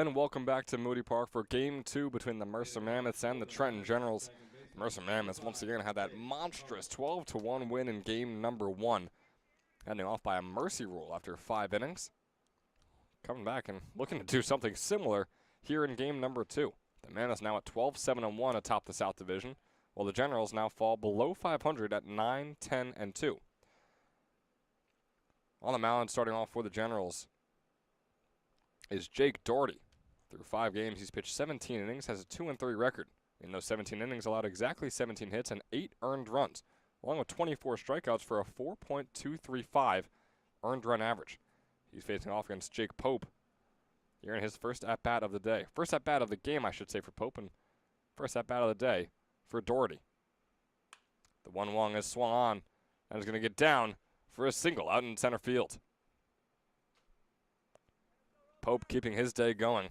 and welcome back to Moody Park for Game 2 between the Mercer Mammoths and the Trenton Generals. The Mercer Mammoths once again had that monstrous 12-1 win in game number 1, ending off by a mercy rule after 5 innings. Coming back and looking to do something similar here in game number 2. The Mammoths now at 12-7-1 atop the South Division, while the Generals now fall below 500 at 9-10-2. On the mound, starting off for the Generals, is Jake Doherty. Through 5 games, he's pitched 17 innings, has a 2-3 record. In those 17 innings, allowed exactly 17 hits and 8 earned runs, along with 24 strikeouts for a 4.235 earned run average. He's facing off against Jake Pope here in his first at-bat of the day. First at-bat of the game, I should say, for Pope, and first at-bat of the day for Doherty. The 1-1 is swung on and is going to get down for a single out in center field. Pope keeping his day going.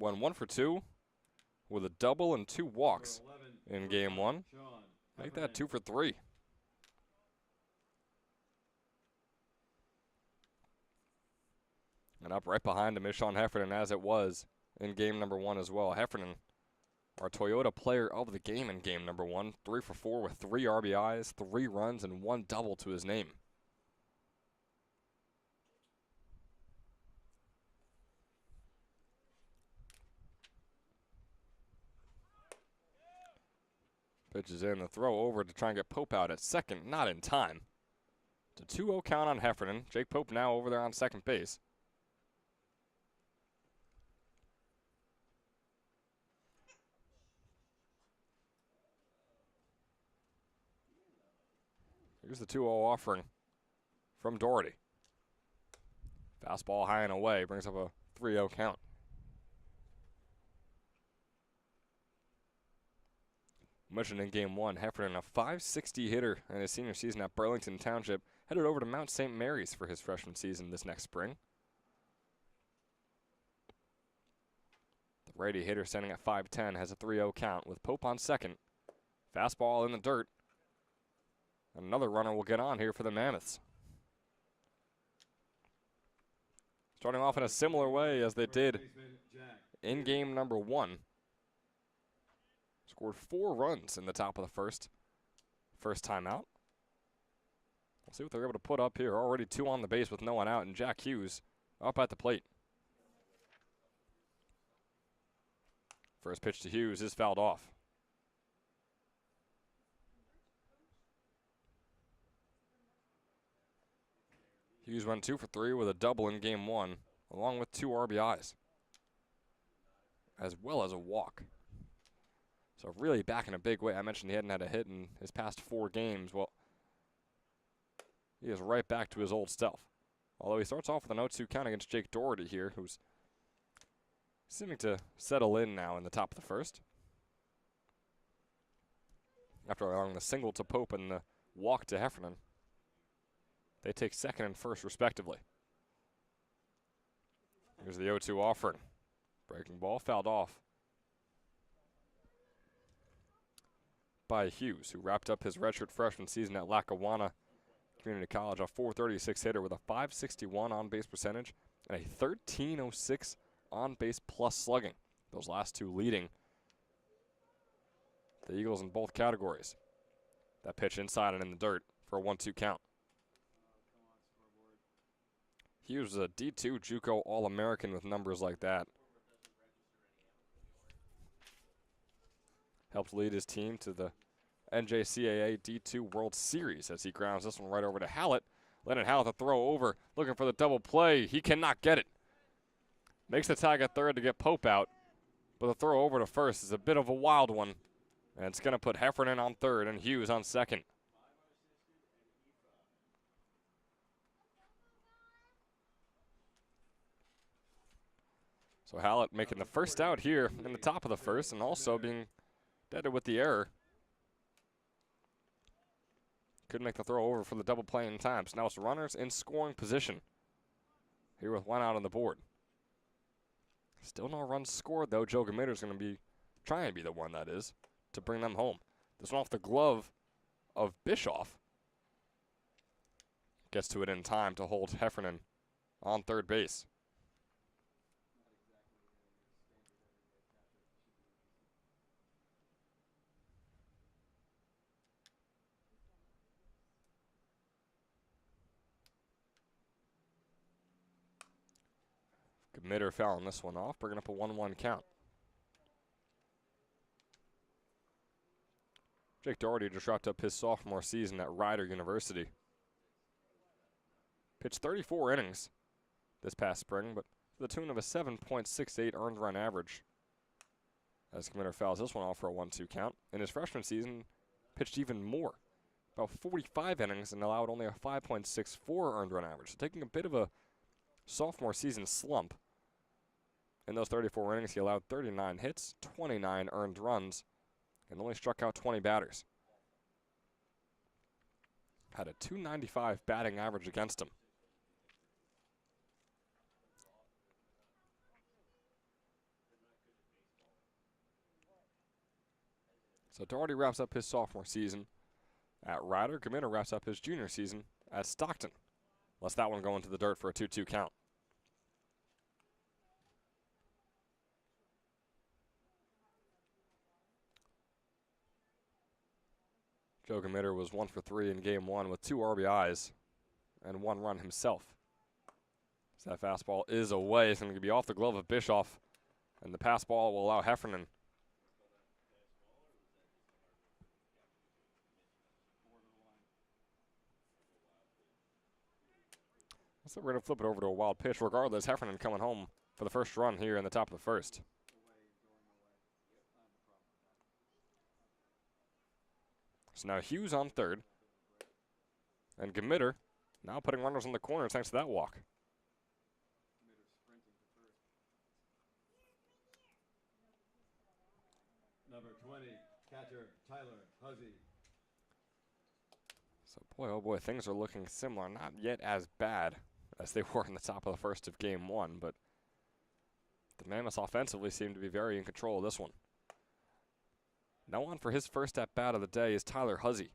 1 for 2 with a double and 2 walks in game 1. Make that 2 for 3. And up right behind him is Sean Heffernan, as it was in game number 1 as well. Heffernan, our Toyota player of the game in game number 1. 3 for 4 with 3 RBIs, 3 runs, and 1 double to his name. Pitches in, the throw over to try and get Pope out at second, not in time. It's a 2-0 count on Heffernan. Jake Pope now over there on second base. Here's the 2-0 offering from Doherty. Fastball high and away, brings up a 3-0 count. Mentioned in game 1, Heffernan, a .560 hitter in his senior season at Burlington Township, headed over to Mount St. Mary's for his freshman season this next spring. The righty hitter standing at 5'10", has a 3-0 count with Pope on second. Fastball in the dirt. Another runner will get on here for the Mammoths. Starting off in a similar way as they did in game number 1. Scored 4 runs in the top of the first time out. We'll see what they're able to put up here. Already 2 on the base with no one out, and Jack Hughes up at the plate. First pitch to Hughes is fouled off. Hughes went 2 for 3 with a double in game 1, along with 2 RBIs, as well as a walk. So really back in a big way. I mentioned he hadn't had a hit in his past 4 games. Well, he is right back to his old self. Although he starts off with an 0-2 count against Jake Doherty here, who's seeming to settle in now in the top of the first. After allowing the single to Pope and the walk to Heffernan, they take second and first respectively. Here's the 0-2 offering. Breaking ball fouled off by Hughes, who wrapped up his redshirt freshman season at Lackawanna Community College, a .436 hitter with a .561 on-base percentage and a .1306 on-base plus slugging. Those last 2 leading the Eagles in both categories. That pitch inside and in the dirt for a 1-2 count. Hughes is a D2 JUCO All-American with numbers like that. Helped lead his team to the NJCAA D2 World Series as he grounds this one right over to Hallett. Lennon Hallett the throw over, looking for the double play. He cannot get it. Makes the tag at third to get Pope out, but the throw over to first is a bit of a wild one, and it's going to put Heffernan on third and Hughes on second. So Hallett making the first out here in the top of the first and also being deaded with the error. Couldn't make the throw over for the double play in time. So now it's runners in scoring position here with 1 out on the board. Still no runs scored, though. Joe Gamitter's going to be trying to be the one, that is, to bring them home. This one off the glove of Bischoff. Gets to it in time to hold Heffernan on third base. Committer fouling this one off, bringing up a 1-1 count. Jake Doherty just wrapped up his sophomore season at Rider University. Pitched 34 innings this past spring, but to the tune of a 7.68 earned run average. As Committer fouls this one off for a 1-2 count. In his freshman season, pitched even more, about 45 innings, and allowed only a 5.64 earned run average. So taking a bit of a sophomore season slump. In those 34 innings, he allowed 39 hits, 29 earned runs, and only struck out 20 batters. Had a .295 batting average against him. So Doherty wraps up his sophomore season at Rider. Committer wraps up his junior season at Stockton. Lets that one go into the dirt for a 2-2 count. Joe Committer was 1 for 3 in game 1 with 2 RBIs and 1 run himself. So that fastball is away. It's going to be off the glove of Bischoff, and the pass ball will allow Heffernan. So we're going to flip it over to a wild pitch. Regardless, Heffernan coming home for the first run here in the top of the first. So now Hughes on third. And Committer now putting runners in the corner thanks to that walk. Number 20, catcher Tyler Huzzy. So boy, oh boy, things are looking similar. Not yet as bad as they were in the top of the first of game 1, but the Mammoths offensively seem to be very in control of this one. Now on for his first at-bat of the day is Tyler Huzzy.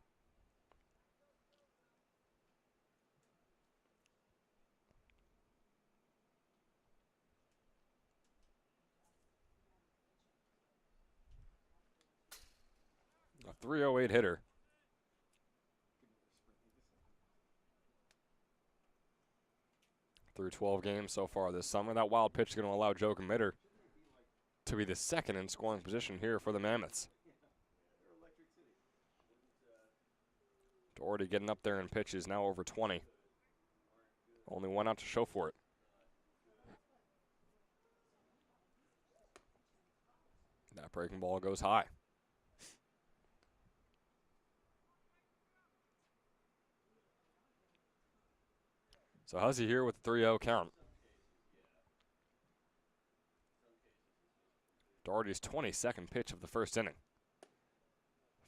A .308 hitter. Through 12 games so far this summer. That wild pitch is going to allow Joe Committer to be the second in scoring position here for the Mammoths. Doherty getting up there in pitches, now over 20. Only 1 out to show for it. That breaking ball goes high. So Huzzy here with the 3-0 count. Doherty's 22nd pitch of the first inning.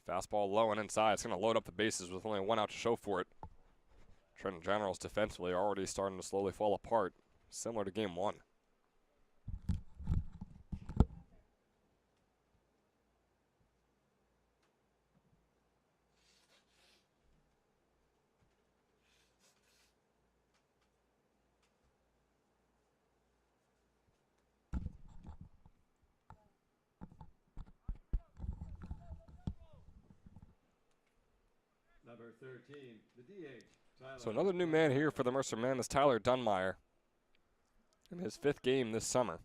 Fastball low and inside. It's going to load up the bases with only 1 out to show for it. Trenton Generals defensively already starting to slowly fall apart, similar to game 1. Number 13, the DH. Tyler. So another new man here for the Mercer men is Tyler Dunmeyer in his 5th game this summer.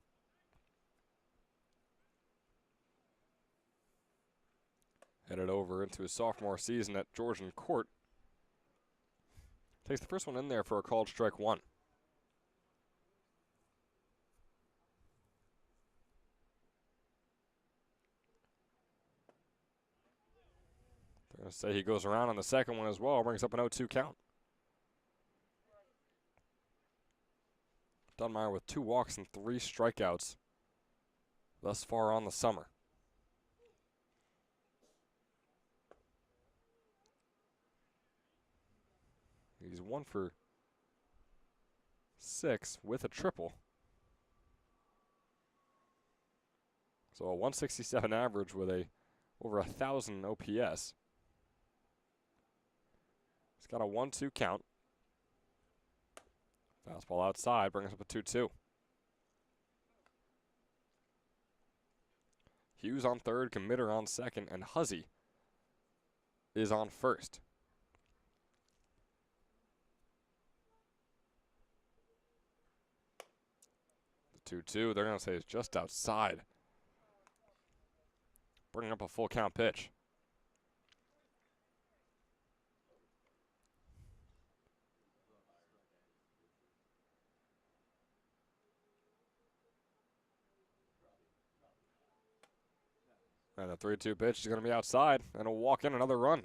Headed over into his sophomore season at Georgian Court. Takes the first one in there for a called strike 1. They're going to say he goes around on the second one as well, brings up an 0-2 count. Dunmeyer with 2 walks and 3 strikeouts thus far on the summer. He's 1 for 6 with a triple. So a 167 average with a over 1,000 OPS. He's got a 1-2 count. Fastball outside, brings up a 2-2. Hughes on third, Committer on second, and Huzzy is on first. The 2-2. They're going to say it's just outside. Bringing up a full count pitch. And the 3-2 pitch is going to be outside, and it'll walk in another run.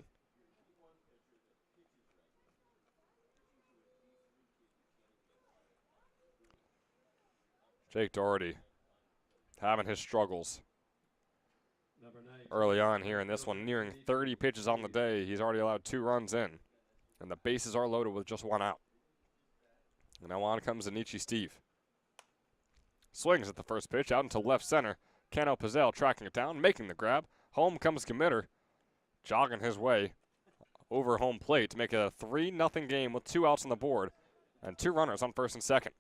Jake Doherty having his struggles early on here in this one. Nearing 30 pitches on the day. He's already allowed 2 runs in, and the bases are loaded with just 1 out. And now on comes Anichi Steve. Swings at the first pitch out into left center. Cano Pizzell tracking it down, making the grab. Home comes Committer, jogging his way over home plate to make it a 3-0 game with 2 outs on the board and 2 runners on first and second.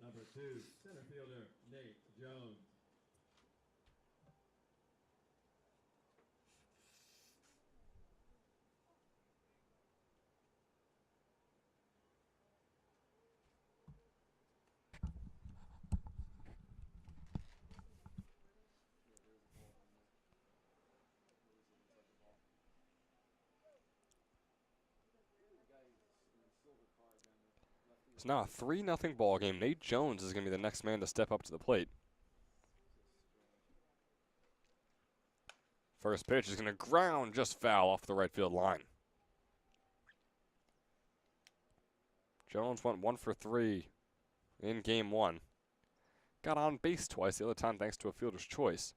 Number 2, center fielder Nate Jones. It's now a 3-0 ball game. Nate Jones is going to be the next man to step up to the plate. First pitch is going to ground just foul off the right field line. Jones went 1 for 3 in game 1. Got on base twice, the other time thanks to a fielder's choice.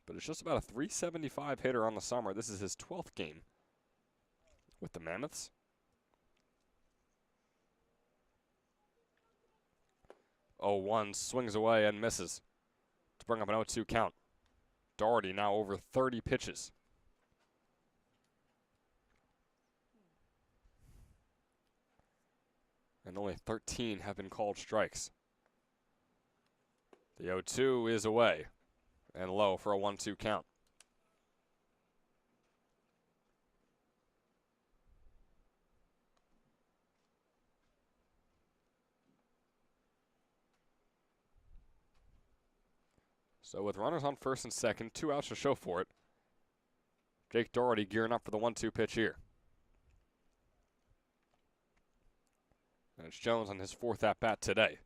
But it's just about a 375 hitter on the summer. This is his 12th game with the Mammoths. 0-1 swings away and misses to bring up an 0-2 count. Doherty now over 30 pitches. And only 13 have been called strikes. The 0-2 is away and low for a 1-2 count. So with runners on first and second, 2 outs to show for it. Jake Doherty gearing up for the 1-2 pitch here. And it's Jones on his 4th at-bat today.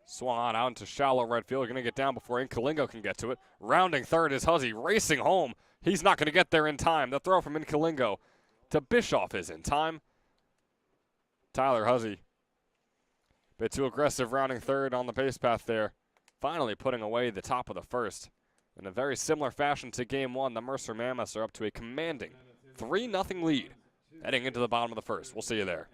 Swung out into shallow right field. Going to get down before Incalingo can get to it. Rounding third is Huzzy, racing home. He's not going to get there in time. The throw from Incalingo to Bischoff is in time. Tyler Huzzy, bit too aggressive, rounding third on the base path there. Finally putting away the top of the first. In a very similar fashion to game 1, the Mercer Mammoths are up to a commanding 3-0 lead heading into the bottom of the first. We'll see you there.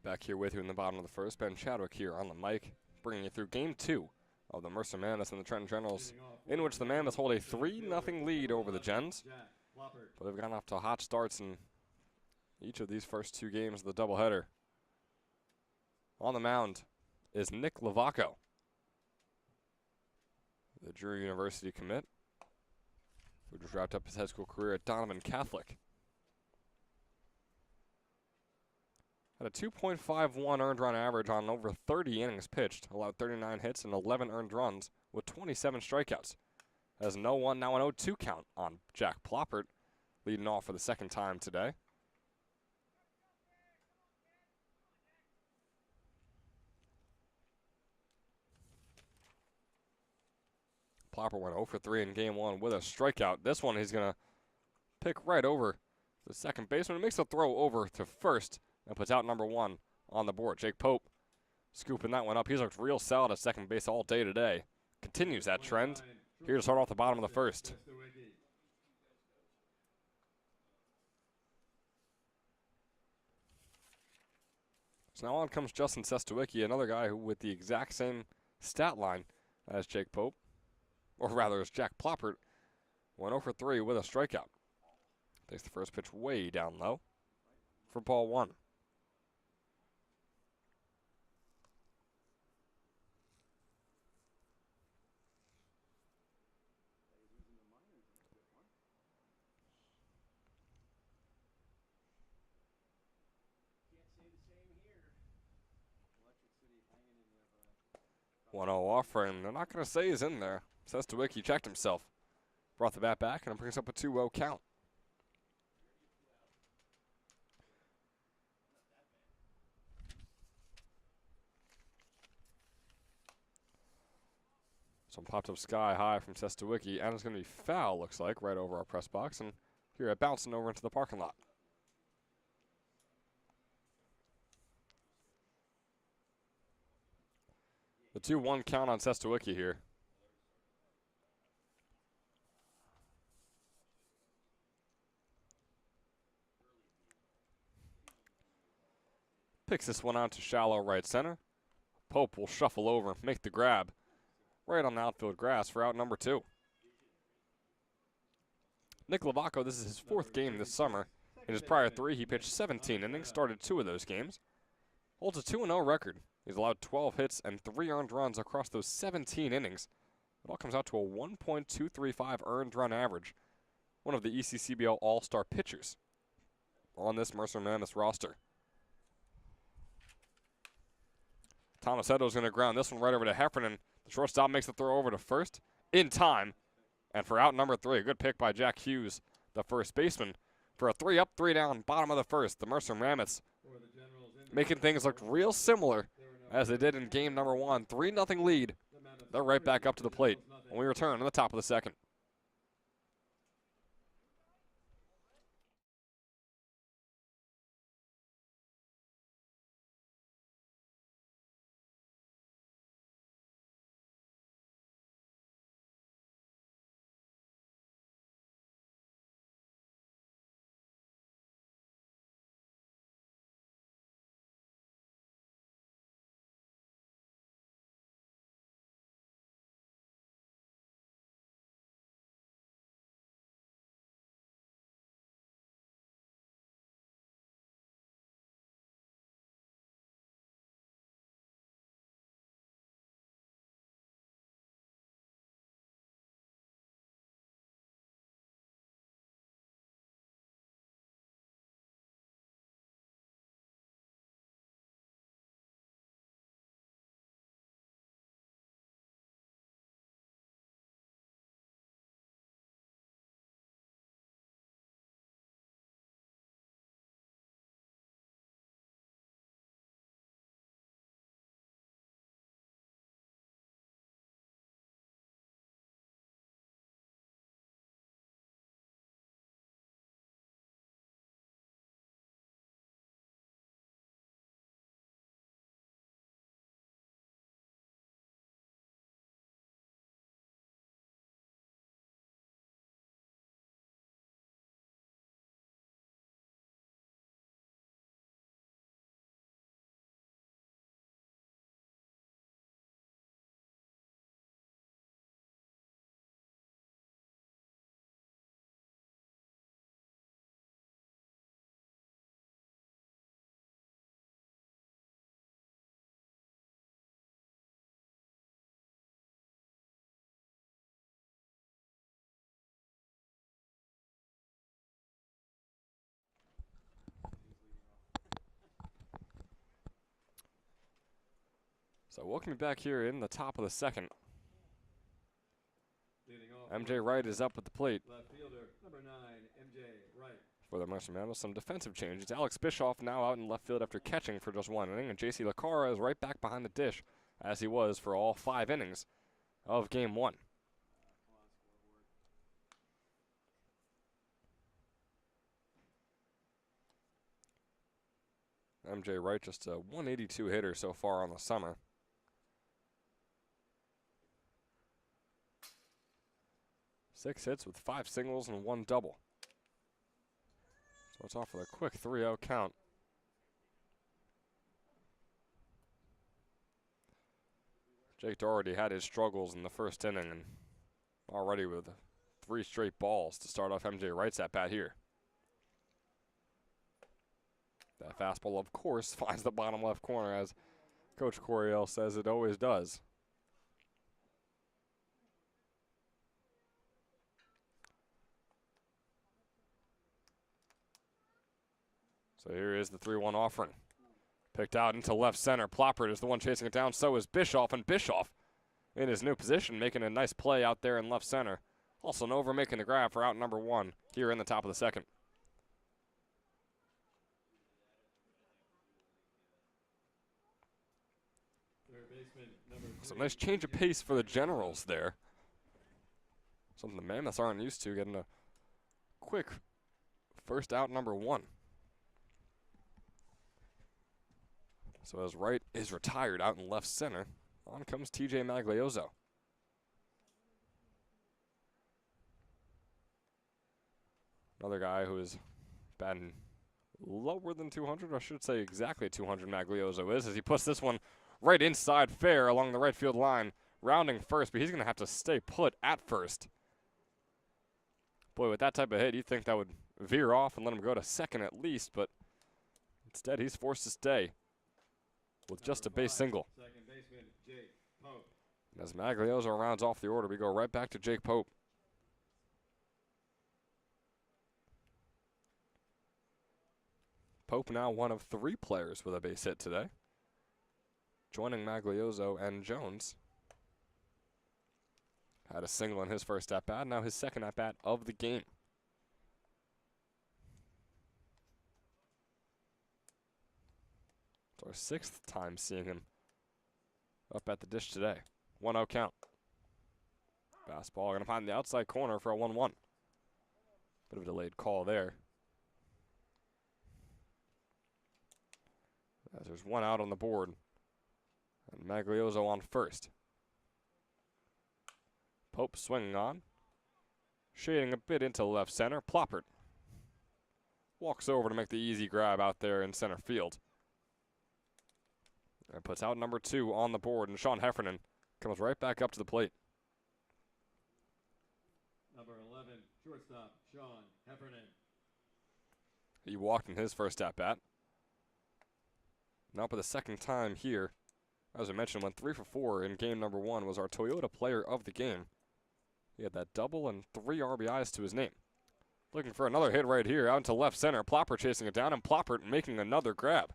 Back here with you in the bottom of the first. Ben Chadwick here on the mic, bringing you through Game 2 of the Mercer Mammoths and the Trenton Generals, in which the Mammoths hold a 3-0 lead over the Gens. But they've gotten off to hot starts in each of these first 2 games of the doubleheader. On the mound is Nick Lavaco, the Drew University commit, who just wrapped up his high school career at Donovan Catholic. Had a 2.51 earned run average on over 30 innings pitched, allowed 39 hits and 11 earned runs with 27 strikeouts. Has an 0-1, now an 0-2 count on Jack Ploppert, leading off for the second time today. Ploppert went 0 for 3 in Game 1 with a strikeout. This one he's going to pick right over the second baseman. Makes a throw over to first and puts out number 1 on the board. Jake Pope scooping that one up. He's looked real solid at second base all day today. Continues that trend. Here to start off the bottom of the first. So now on comes Justin Sestowicki, another guy who with the exact same stat line as Jake Pope, or rather as Jack Ploppert, went 0 for 3 with a strikeout. Takes the first pitch way down low for ball 1. One 0 offer, and they're not going to say he's in there. Sestowicki checked himself. Brought the bat back, and it brings up a 2-0 count. Some popped up sky high from Sestowicki, and it's going to be foul, looks like, right over our press box, and here it bouncing over into the parking lot. The 2-1 count on Sestowicki here. Picks this one out to shallow right center. Pope will shuffle over, make the grab right on the outfield grass for out number 2. Nick Lavaco, this is his 4th game this summer. In his prior 3, he pitched 17 innings, started 2 of those games. Holds a 2-0 record. He's allowed 12 hits and 3 earned runs across those 17 innings. It all comes out to a 1.235 earned run average. One of the ECCBL All-Star pitchers on this Mercer Mammoths roster. Thomas Edo's going to ground this one right over to Heffernan. The shortstop makes the throw over to first in time. And for out number 3, a good pick by Jack Hughes, the first baseman. For a 3-up, 3-down, bottom of the first, the Mercer Mammoths making things look real similar as they did in game number 1. 3-0 lead. They're right back up to the plate when we return on the top of the second. So welcome you back here in the top of the second. Leading off MJ Wright is up at the plate left fielder, number 9, MJ Wright. for the Mercer Mammoths. Some defensive changes. Alex Bischoff now out in left field after catching for just 1 inning, and J.C. LaCara is right back behind the dish, as he was for all 5 innings of Game 1. MJ Wright just a 182 hitter so far on the summer. Six hits with 5 singles and 1 double. So it's off with a quick 3-0 count. Jake Doherty had his struggles in the first inning, and already with 3 straight balls to start off MJ Wright's at bat here. That fastball, of course, finds the bottom left corner, as Coach Coryell says it always does. So here is the 3-1 offering. Picked out into left center. Ploppert is the one chasing it down. So is Bischoff, and Bischoff in his new position, making a nice play out there in left center. Also Nova making the grab for out number 1 here in the top of the second. Third baseman, number 3. So nice change of pace for the Generals there. Something the Mammoths aren't used to, getting a quick first out number 1. So as Wright is retired out in left center, on comes TJ Maglioso. Another guy who is batting lower than 200, I should say exactly 200 Maglioso is, as he puts this one right inside fair along the right field line, rounding first, but he's going to have to stay put at first. Boy, with that type of hit, you'd think that would veer off and let him go to second at least, but instead he's forced to stay with just a base single. Second baseman, Jake Pope. And as Maglioso rounds off the order, we go right back to Jake Pope. Pope now one of 3 players with a base hit today, joining Maglioso and Jones. Had a single in his first at-bat, now his second at-bat of the game. It's our 6th time seeing him up at the dish today. 1-0 count. Fastball going to find the outside corner for a 1-1. Bit of a delayed call there. As there's 1 out on the board. And Maglioso on first. Pope swinging on. Shading a bit into left center. Ploppert walks over to make the easy grab out there in center field. And puts out number 2 on the board, and Sean Heffernan comes right back up to the plate. Number 11, shortstop, Sean Heffernan. He walked in his first at-bat. Now for the second time here. As I mentioned, went 3 for 4 in game number 1, was our Toyota player of the game. He had that double and 3 RBIs to his name. Looking for another hit right here, out into left center. Ploppert chasing it down, and Ploppert making another grab.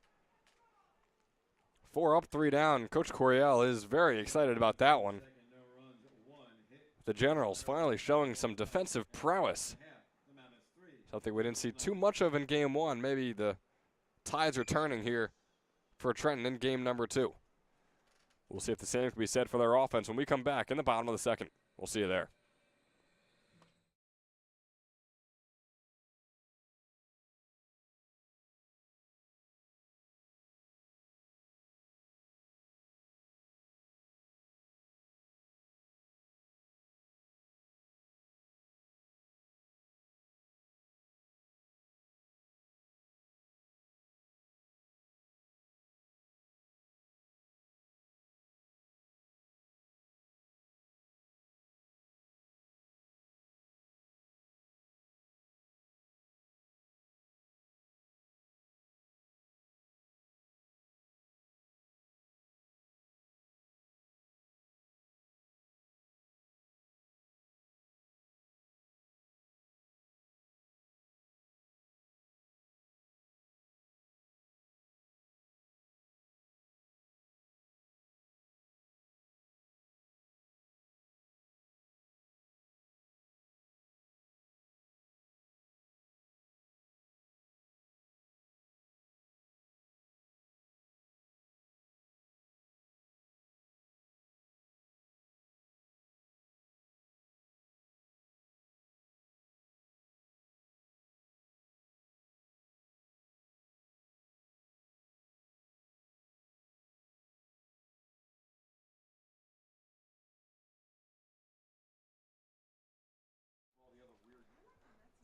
4 up, 3 down. Coach Coryell is very excited about that one. Second, no runs, 1 hit. The Generals finally showing some defensive prowess. The Mammoths 3. Something we didn't see too much of in game 1. Maybe the tides are turning here for Trenton in game number 2. We'll see if the same can be said for their offense when we come back in the bottom of the second. We'll see you there.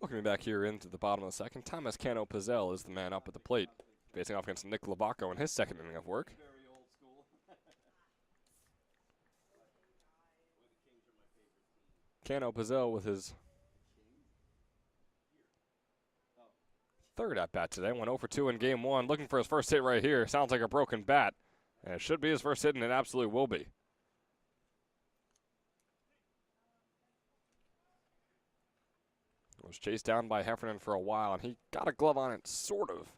Welcome back here into the bottom of the second. Thomas Cano Pizzell is the man up at the plate, facing off against Nick Lavaco in his second inning of work. Cano Pizzell with his third at bat today. Went 0 for 2 in game one. Looking for his first hit right here. Sounds like a broken bat. And it should be his first hit, and it absolutely will be. Was chased down by Heffernan for a while, and he got a glove on it, sort of,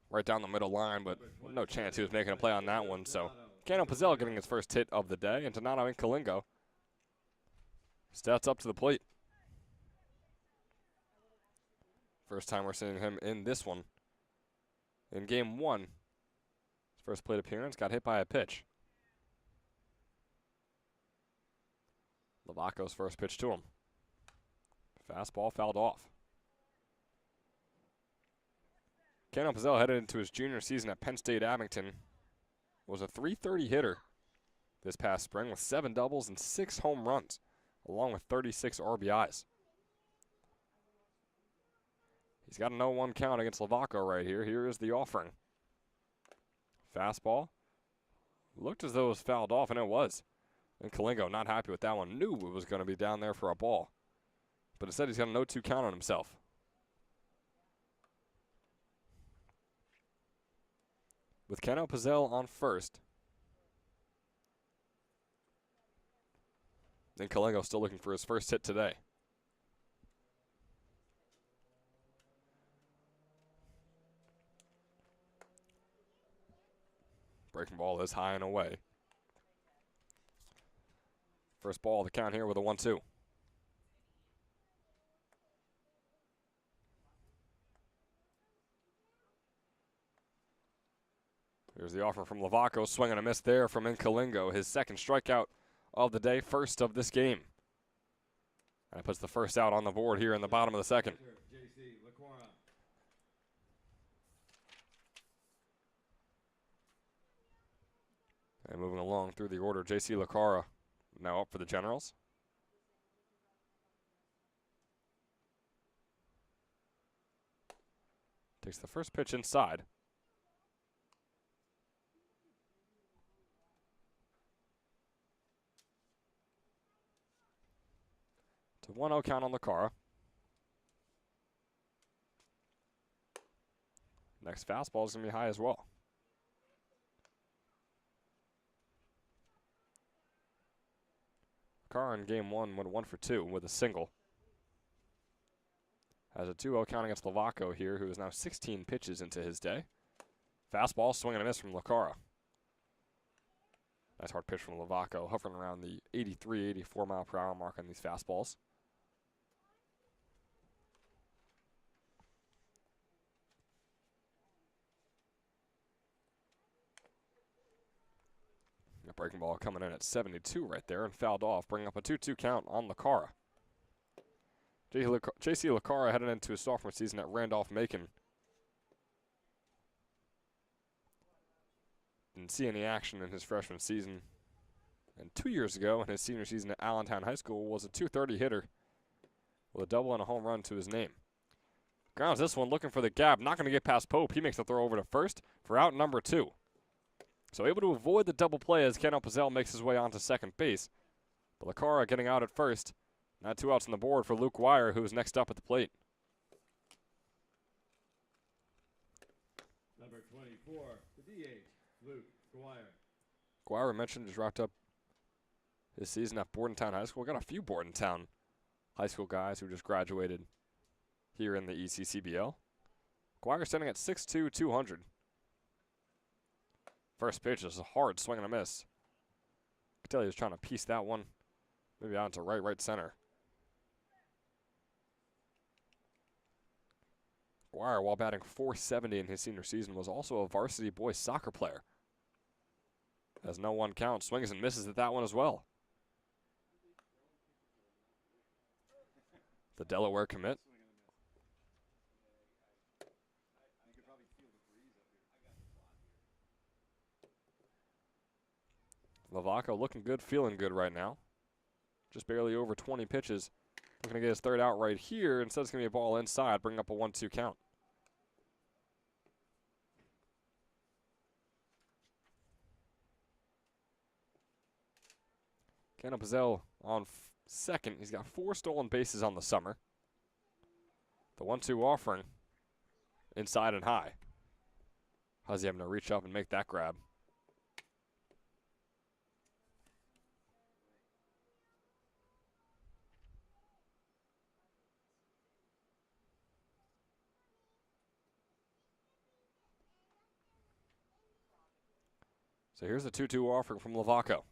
right down the middle line, but no chance he was making a play on that one. So Cano Pizzell getting his first hit of the day, and Donato Incalingo steps up to the plate. First time we're seeing him in this one. In game one, his first plate appearance, got hit by a pitch. Lavaco's first pitch to him. Fastball fouled off. Cano Pizzell headed into his junior season at Penn State Abington. Was a .330 hitter this past spring with 7 doubles and 6 home runs, along with 36 RBIs. He's got a 0-1 count against Lavaco right here. Here is the offering. Fastball. Looked as though it was fouled off, and it was. And Kalingo not happy with that one. Knew it was going to be down there for a ball. But instead he's got a 0-2 count on himself. With Cano Pizzell on first. Then Kalingo still looking for his first hit today. Breaking ball is high and away. First ball of the count here with a 1-2. Here's the offer from Lavaco, swing and a miss there from Incalingo. His second strikeout of the day, first of this game. And it puts the first out on the board here in the bottom of the second. And moving along through the order, J.C. Lacara now up for the Generals. Takes the first pitch inside. To 1-0 count on Lacara. Next fastball is going to be high as well. Lacara in game one went 1 for 2 with a single. Has a 2-0 count against Lavaco here, who is now 16 pitches into his day. Fastball, swing and a miss from Lacara. Nice hard pitch from Lavaco, hovering around the 83, 84 mile per hour mark on these fastballs. A breaking ball coming in at 72 right there and fouled off, bringing up a 2-2 count on Lacara. J.C. Lacara headed into his sophomore season at Randolph-Macon. Didn't see any action in his freshman season. And 2 years ago, in his senior season at Allentown High School, was a .230 hitter with a double and a home run to his name. Grounds this one, looking for the gap, not going to get past Pope. He makes the throw over to first for out number 2. So able to avoid the double play as Cano Pizzell makes his way onto second base. But Lacara getting out at first. Now 2 outs on the board for Luke Guire, who is next up at the plate. Number 24, the DH, Luke Guire. Guire mentioned just wrapped up his season at Bordentown High School. Got a few Bordentown high school guys who just graduated here in the ECCBL. Guire standing at 6'2", 200. First pitch is a hard swing and a miss. I could tell he was trying to piece that one maybe out into right center. Guire, while batting .470 in his senior season, was also a varsity boys soccer player. Has 0-1 count, swings and misses at that one as well. The Delaware commit. Lavaco looking good, feeling good right now. Just barely over 20 pitches Looking to get his third out right here. Instead, it's going to be a ball inside, bring up a 1-2 count. Keno Pizzell on second. He's got 4 stolen bases on the summer. The 1-2 offering inside and high. How's he having to reach up and make that grab? So here's the 2-2 offering from Lavaco.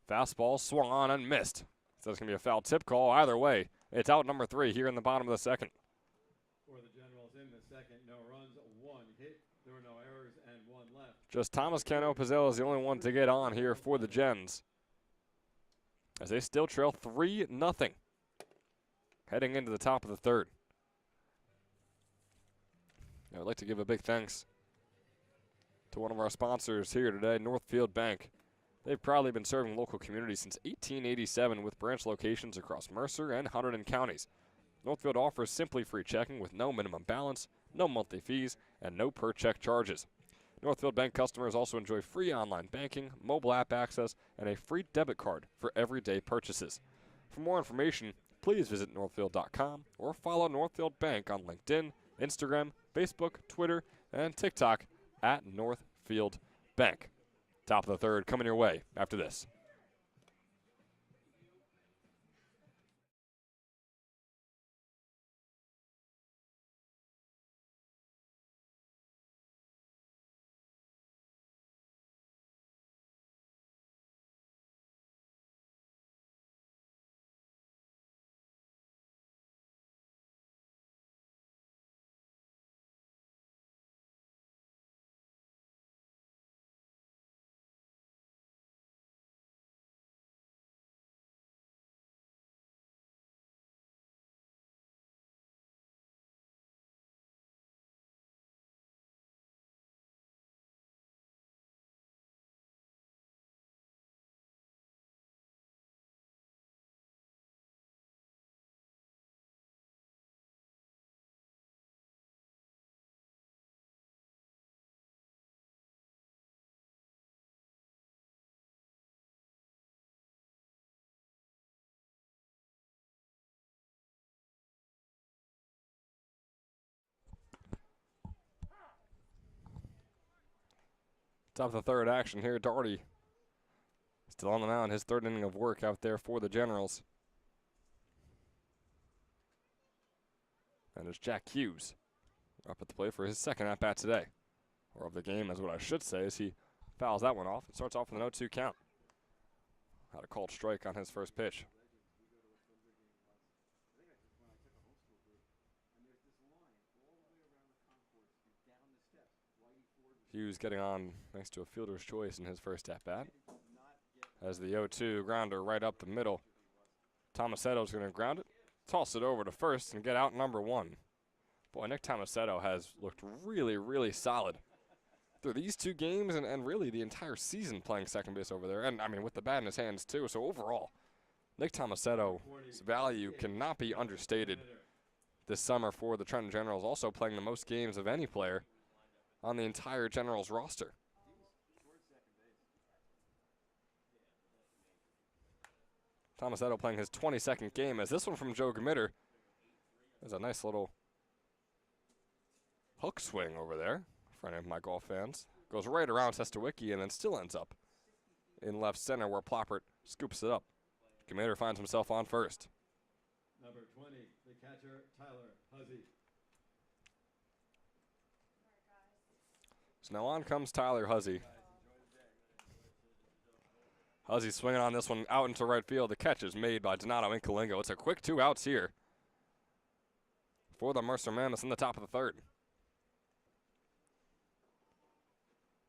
Fastball swung on and missed. So it's going to be a foul tip call. Either way, it's out number 3 here in the bottom of the second. For the Generals in the second, no runs, 1 hit. There were no errors and 1 left. Just Thomas Keno Pizzell is the only one to get on here for the Gens, as they still trail 3-0 heading into the top of the third. I would like to give a big thanks to one of our sponsors here today, Northfield Bank. They've proudly been serving local communities since 1887 with branch locations across Mercer and Hunterdon counties. Northfield offers simply free checking with no minimum balance, no monthly fees, and no per check charges. Northfield Bank customers also enjoy free online banking, mobile app access, and a free debit card for everyday purchases. For more information, please visit northfield.com or follow Northfield Bank on LinkedIn, Instagram, Facebook, Twitter, and TikTok at Northfield Bank. Top of the third coming your way after this. Top of the third action here. Daugherty still on the mound. His third inning of work out there for the Generals. And it's Jack Hughes up at the plate for his second at-bat today. Or of the game, is what I should say, as he fouls that one off and starts off with an 0-2 count. Had a called strike on his first pitch. Hughes getting on next to a fielder's choice in his first at-bat. As the 0-2 grounder right up the middle. Tomasetto's going to ground it, toss it over to first, and get out number 1. Boy, Nick Tomasetto has looked really, really solid through these 2 games and really the entire season playing second base over there. And, I mean, with the bat in his hands, too. So, overall, Nick Tomasetto's value cannot be understated this summer for the Trenton Generals, also playing the most games of any player on the entire Generals roster. Tomasetto playing his 22nd game, as this one from Joe Gmitter is a nice little hook swing over there in front of my golf fans. Goes right around Testowicki and then still ends up in left center where Ploppert scoops it up. Gmitter finds himself on first. Number 20, the catcher, Tyler Huzzy. So now on comes Tyler Huzzy. Huzzy swinging on this one out into right field. The catch is made by Donato Incalingo. It's a quick 2 outs here for the Mercer Mammoths in the top of the third.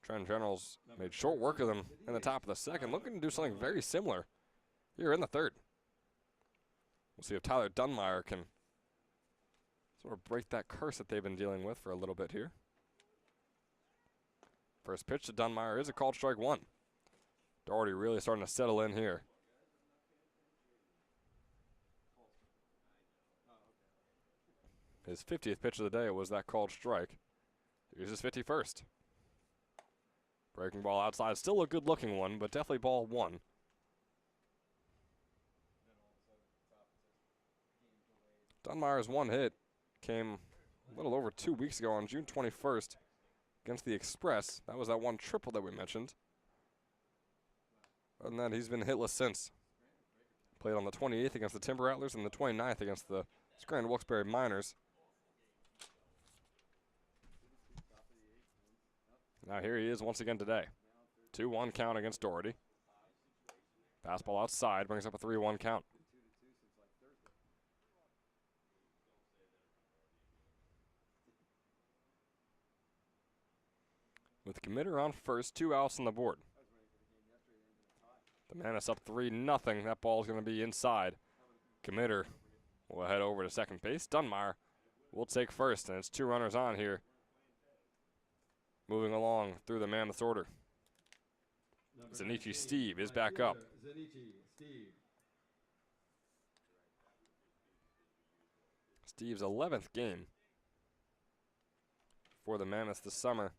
Trenton Generals made short work of them in the top of the second, looking to do something very similar here in the third. We'll see if Tyler Dunmeyer can sort of break that curse that they've been dealing with for a little bit here. First pitch to Dunmeyer is a called strike 1. Daugherty really starting to settle in here. His 50th pitch of the day was that called strike. Here's his 51st. Breaking ball outside. Still a good-looking one, but definitely ball one. Dunmire's one hit came a little over 2 weeks ago on June 21st against the Express. That was that one triple that we mentioned. Other than that, he's been hitless since. Played on the 28th against the Timber Rattlers and the 29th against the Scranton Wilkes-Barre Miners. Now here he is once again today. 2-1 count against Doherty. Fastball outside brings up a 3-1 count. With the committer on first, 2 outs on the board. The Mammoths up 3-0. That ball's going to be inside. Committer will head over to second base. Dunmire will take first, and it's 2 runners on here. Moving along through the Mammoths order. Zanichi Steve is back up. Steve's 11th game for the Mammoths this summer.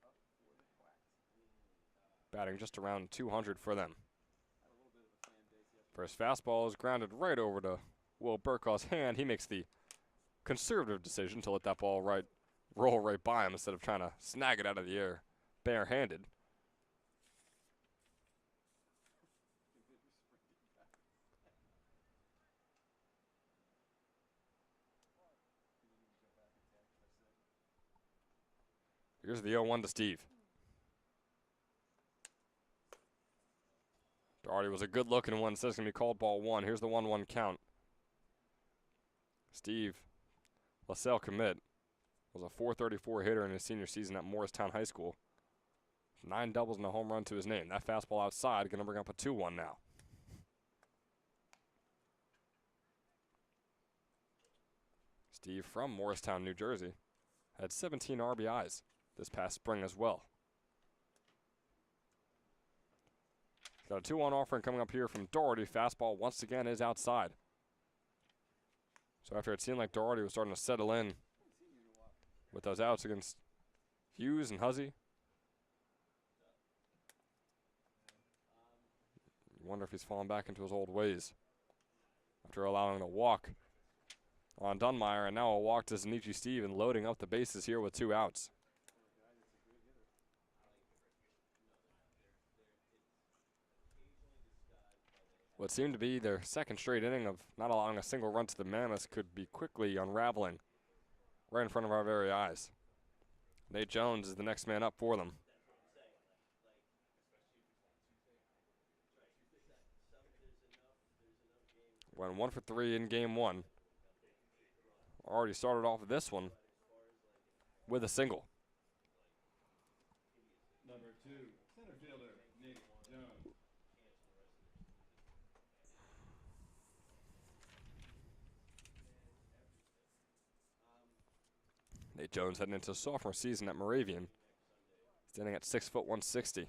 Batting just around 200 for them. First fastball is grounded right over to Will Burkaw's hand. He makes the conservative decision to let that ball roll right by him instead of trying to snag it out of the air barehanded. Here's the 0-1 to Steve. Doherty was a good-looking one. Says it's going to be called ball one. Here's the 1-1 count. Steve LaSalle commit was a .434 hitter in his senior season at Morristown High School. 9 doubles and a home run to his name. That fastball outside going to bring up a 2-1 now. Steve from Morristown, New Jersey, had 17 RBIs this past spring as well. Got a 2-1 offering coming up here from Doherty. Fastball once again is outside. So after it seemed like Doherty was starting to settle in with those outs against Hughes and Huzzy, you wonder if he's fallen back into his old ways after allowing a walk on Dunmire, and now a walk to Zanichi Steve and loading up the bases here with 2 outs. What seemed to be their second straight inning of not allowing a single run to the Mammoths could be quickly unraveling right in front of our very eyes. Nate Jones is the next man up for them. Went 1 for 3 in game 1. Already started off this one with a single. Number 2, center fielder, Nate Jones. Nate Jones heading into sophomore season at Moravian, standing at 6 foot 160.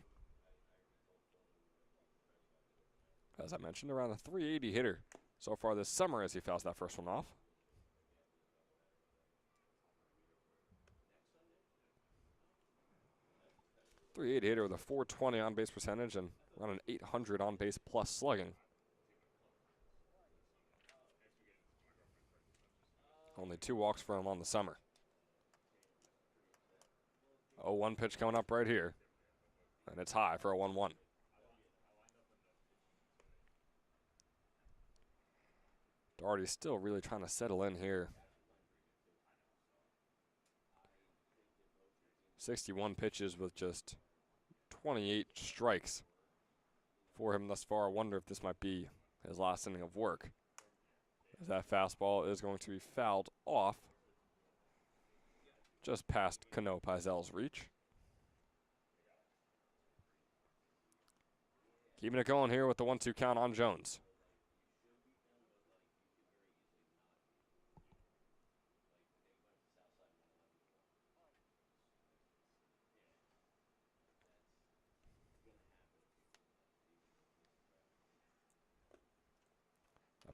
As I mentioned, around a .380 hitter so far this summer as he fouls that first one off. .380 hitter with a .420 on-base percentage and around an .800 on-base plus slugging. Only 2 walks for him on the summer. 0-1 pitch coming up right here, and it's high for a 1-1. Doherty's still really trying to settle in here. 61 pitches with just 28 strikes for him thus far. I wonder if this might be his last inning of work, as that fastball is going to be fouled off just past Cano Paizel's reach. Keeping it going here with the 1-2 count on Jones.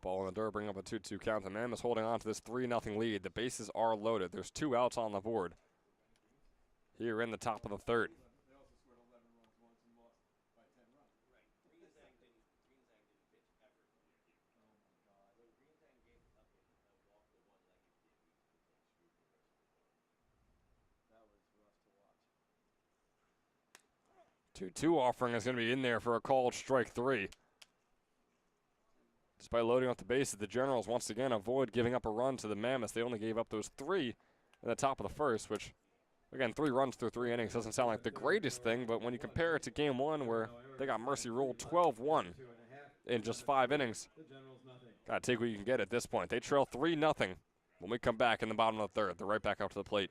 Ball in the dirt, bring up a 2-2 count. The Mammoths holding on to this 3-0 lead. The bases are loaded. There's 2 outs on the board here in the top of the third. That was rough to watch. 2-2 offering is going to be in there for a called strike 3. Despite loading up the bases, the Generals once again avoid giving up a run to the Mammoths. They only gave up those 3 in the top of the first, which, again, 3 runs through 3 innings doesn't sound like the greatest thing, but when you compare it to Game 1 where they got Mercer ruled 12-1 in just 5 innings, gotta take what you can get at this point. They trail 3-0 when we come back in the bottom of the third. They're right back out to the plate.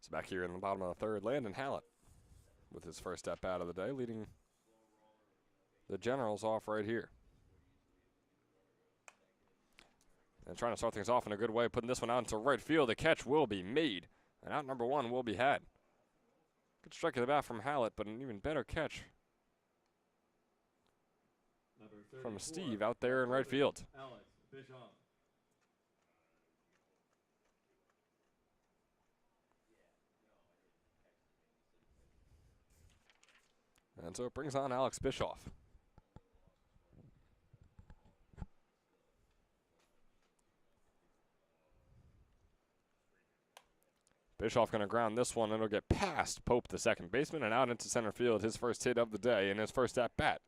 So back here in the bottom of the third, Landon Hallett with his first at bat of the day, leading the Generals off right here. And trying to start things off in a good way, putting this one out into right field. The catch will be made, and out number 1 will be had. Good strike of the bat from Hallett, but an even better catch from Steve out there in right field. Alex Bischoff. And so it brings on Alex Bischoff. Bischoff going to ground this one, and it'll get past Pope, the second baseman, and out into center field. His first hit of the day and his first at bat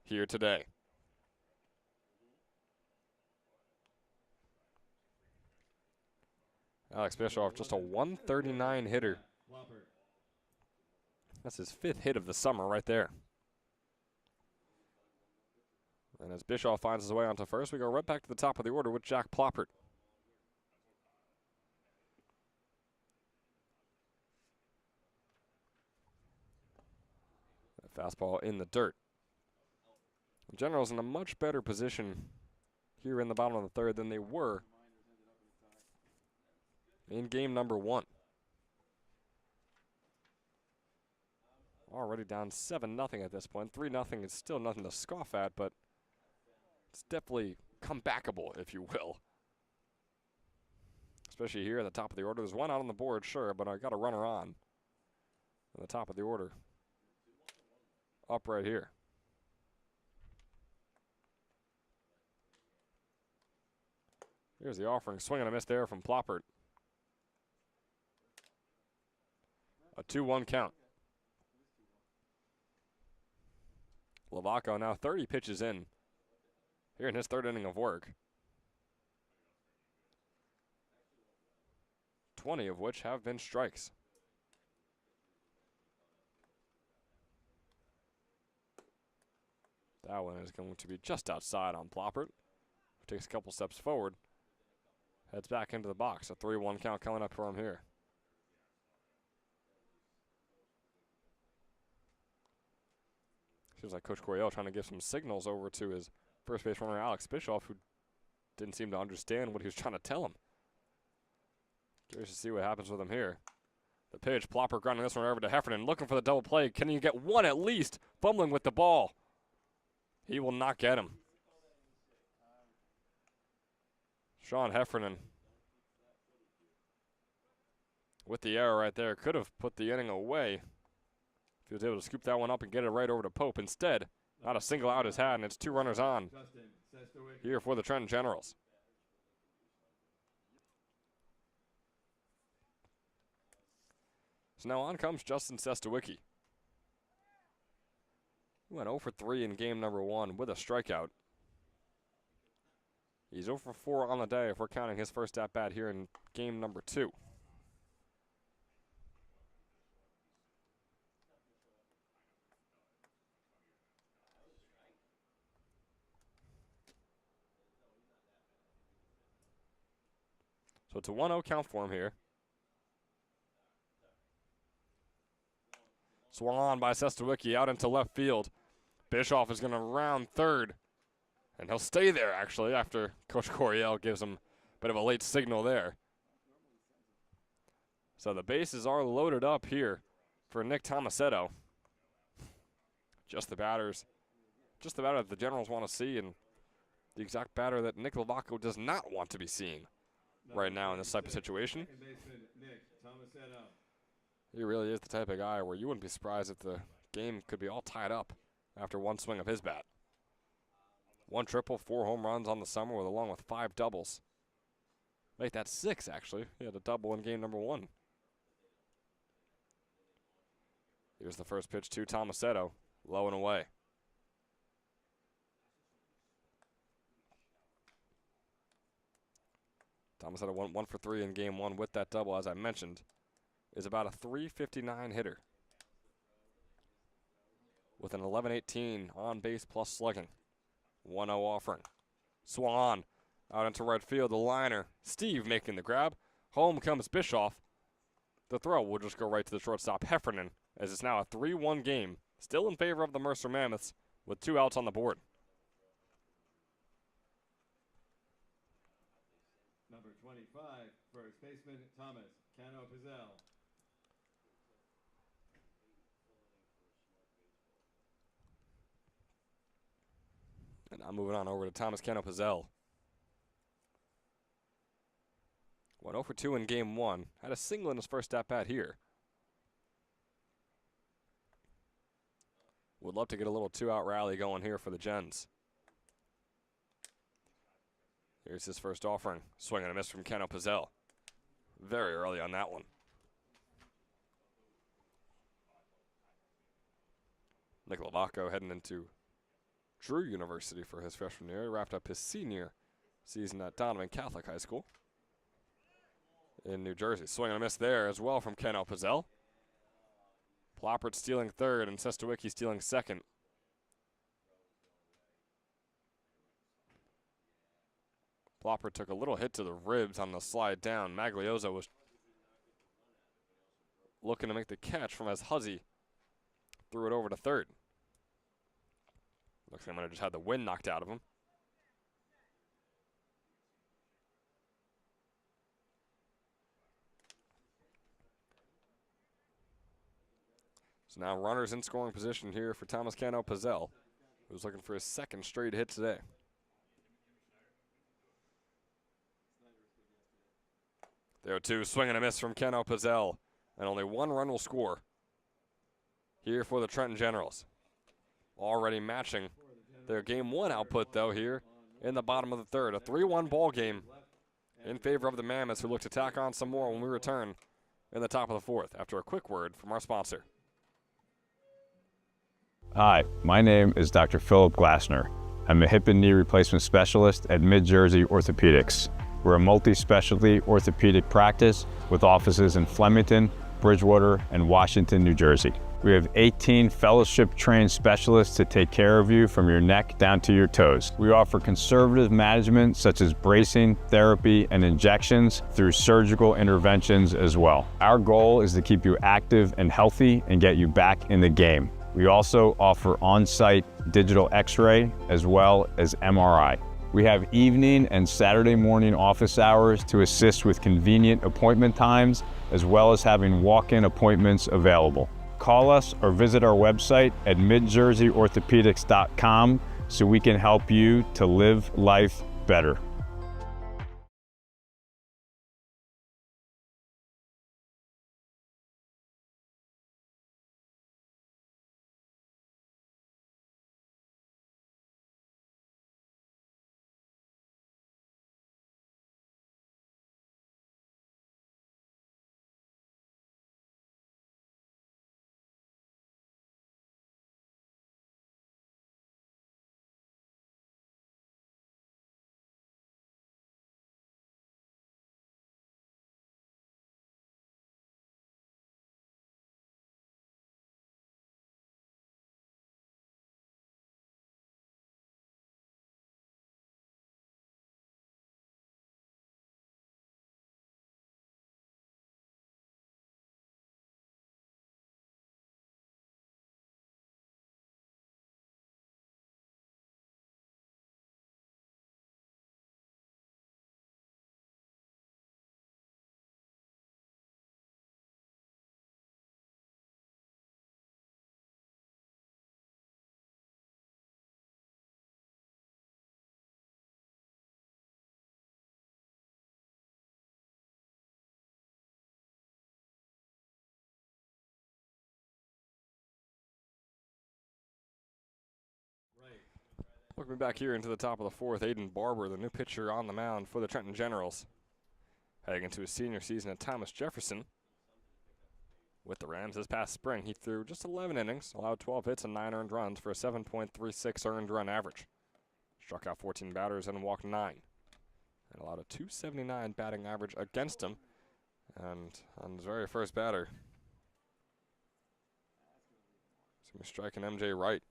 here today. Alex Bischoff, just a 139 hitter. That's his 5th hit of the summer right there. And as Bischoff finds his way onto first, we go right back to the top of the order with Jack Ploppert. Fastball in the dirt. The Generals in a much better position here in the bottom of the third than they were in game number 1. Already down 7-0 at this point. 3-0 is still nothing to scoff at, but it's definitely comebackable, if you will. Especially here at the top of the order. There's one out on the board, sure, but I got a runner on the top of the order. Up right here. Here's the offering. Swing and a miss there from Ploppert. A 2-1 count. Lavaco now 30 pitches in here in his 3rd inning of work. 20 of which have been strikes. That one is going to be just outside on Ploppert, who takes a couple steps forward, heads back into the box. A 3-1 count coming up for him here. Seems like Coach Coryell trying to give some signals over to his first base runner, Alex Bischoff, who didn't seem to understand what he was trying to tell him. Curious to see what happens with him here. The pitch, Plopper grounding this one over to Heffernan, looking for the double play. Can he get one at least? Fumbling with the ball. He will not get him. Sean Heffernan with the error right there. Could have put the inning away if he was able to scoop that one up and get it right over to Pope. Instead, not a single out is had, and it's 2 runners on here for the Trenton Generals. So now on comes Justin Sestawicki. He went 0 for 3 in game number 1 with a strikeout. He's 0 for 4 on the day if we're counting his first at-bat here in game number 2. So it's a 1-0 count for him here. Swung on by Sestawicki out into left field. Bischoff is going to round third. And he'll stay there, actually, after Coach Coryell gives him a bit of a late signal there. So the bases are loaded up here for Nick Tomasetto. Just the batter that the Generals want to see, and the exact batter that Nick Lovaco does not want to be seeing right now in this type of situation. He really is the type of guy where you wouldn't be surprised if the game could be all tied up after one swing of his bat. 1 triple, 4 home runs on the summer, along with 5 doubles. Make that 6, actually. He had a double in game number 1. Here's the first pitch to Tomasetto, low and away. Tomasetto went 1 for 3 in game 1 with that double, as I mentioned. Is about a .359 hitter with an 11.18 on base plus slugging. 1-0 offering. Swung on out into right field. The liner, Steve making the grab. Home comes Bischoff. The throw will just go right to the shortstop, Heffernan, as it's now a 3-1 game. Still in favor of the Mercer Mammoths with 2 outs on the board. Number 25, first baseman Thomas Cano Pizzell. And now moving on over to Thomas Cano Pizzell. Went 0 for 2 in game 1. Had a single in his first at-bat here. Would love to get a little 2-out rally going here for the Gens. Here's his first offering. Swing and a miss from Cano Pizzell. Very early on that one. Nick Lovaco heading into Drew University for his freshman year. He wrapped up his senior season at Donovan Catholic High School in New Jersey. Swing and a miss there as well from Cano Pizzell. Ploppert stealing third and Sestawicki stealing second. Ploppert took a little hit to the ribs on the slide down. Maglioso was looking to make the catch from as Huzzy threw it over to third. Looks like he might have just had the wind knocked out of him. So now runners in scoring position here for Thomas Cano Pizzell, who's looking for his second straight hit today. There are 2, swing and a miss from Cano Pizzell, and only 1 run will score here for the Trenton Generals. Already matching their game 1 output, though, here in the bottom of the third. A 3-1 ball game in favor of the Mammoths, who look to tack on some more when we return in the top of the 4th after a quick word from our sponsor. Hi, my name is Dr. Philip Glassner. I'm a hip and knee replacement specialist at Mid-Jersey Orthopedics. We're a multi-specialty orthopedic practice with offices in Flemington, Bridgewater, and Washington, New Jersey. We have 18 fellowship-trained specialists to take care of you from your neck down to your toes. We offer conservative management such as bracing, therapy, and injections through surgical interventions as well. Our goal is to keep you active and healthy and get you back in the game. We also offer on-site digital x-ray as well as MRI. We have evening and Saturday morning office hours to assist with convenient appointment times, as well as having walk-in appointments available. Call us or visit our website at midjerseyorthopedics.com so we can help you to live life better. Looking back here into the top of the fourth, Aiden Barber, the new pitcher on the mound for the Trenton Generals. Heading into his senior season at Thomas Jefferson. With the Rams this past spring, he threw just 11 innings, allowed 12 hits and 9 earned runs for a 7.36 earned run average. Struck out 14 batters and walked 9. And allowed a 279 batting average against him. And on his very first batter, he's going to be striking MJ Wright.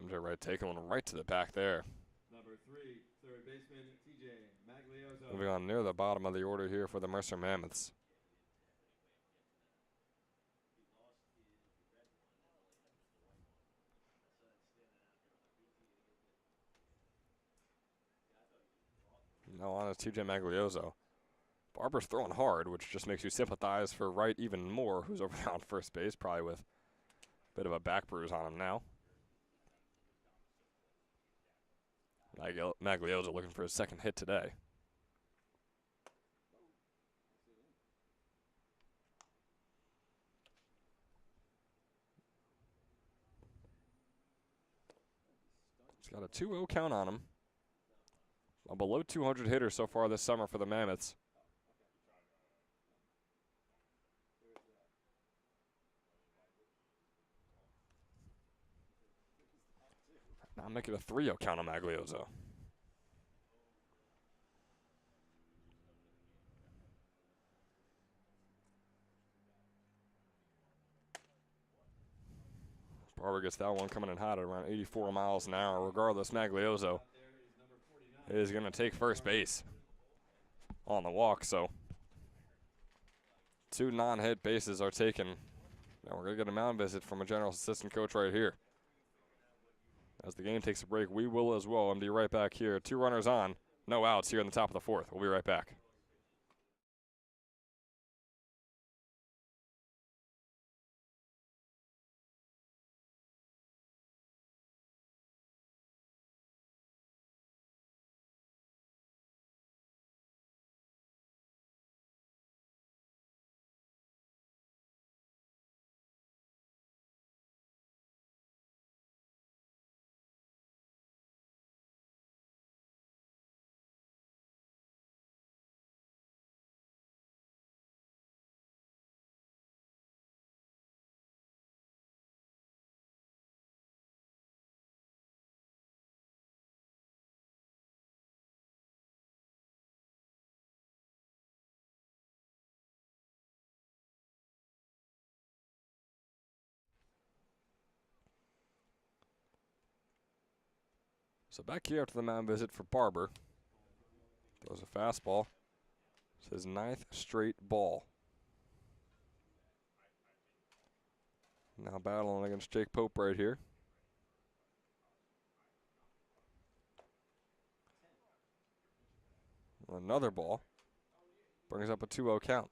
MJ Wright taking one right to the back there. Number 3, third baseman, TJ Maglioso. Moving on near the bottom of the order here for the Mercer Mammoths. Now on is TJ Maglioso. Barber's throwing hard, which just makes you sympathize for Wright even more, who's over there on first base, probably with a bit of a back bruise on him now. Maglioso looking for his second hit today. He's got a 2-0 count on him. A below 200 hitter so far this summer for the Mammoths. Now making a 3-0 count on Maglioso. Barber gets that one coming in hot at around 84 miles an hour. Regardless, Maglioso is going to take first base on the walk. So 2 non-hit bases are taken. Now we're going to get a mound visit from a general assistant coach right here. As the game takes a break, we will as well. And be right back here. 2 runners on, no outs here in the top of the fourth. We'll be right back. So back here after the mound visit for Barber. Throws a fastball. It's his 9th straight ball. Now battling against Jake Pope right here. Another ball. Brings up a 2-0 count.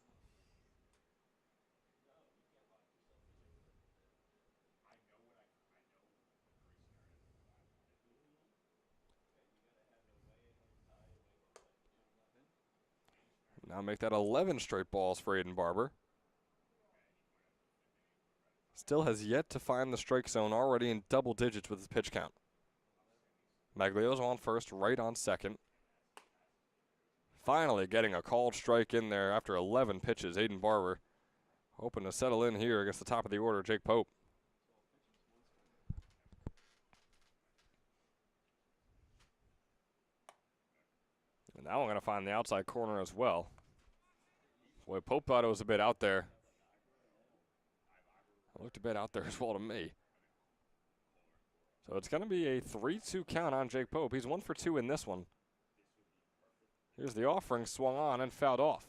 Now make that 11 straight balls for Aiden Barber. Still has yet to find the strike zone, already in double digits with his pitch count. Maglio's on first, right on second. Finally getting a called strike in there after 11 pitches. Aiden Barber hoping to settle in here against the top of the order, Jake Pope. And now I'm going to find the outside corner as well. Boy, Pope thought it was a bit out there. It looked a bit out there as well to me. So it's going to be a 3-2 count on Jake Pope. He's 1 for 2 in this one. Here's the offering, swung on and fouled off.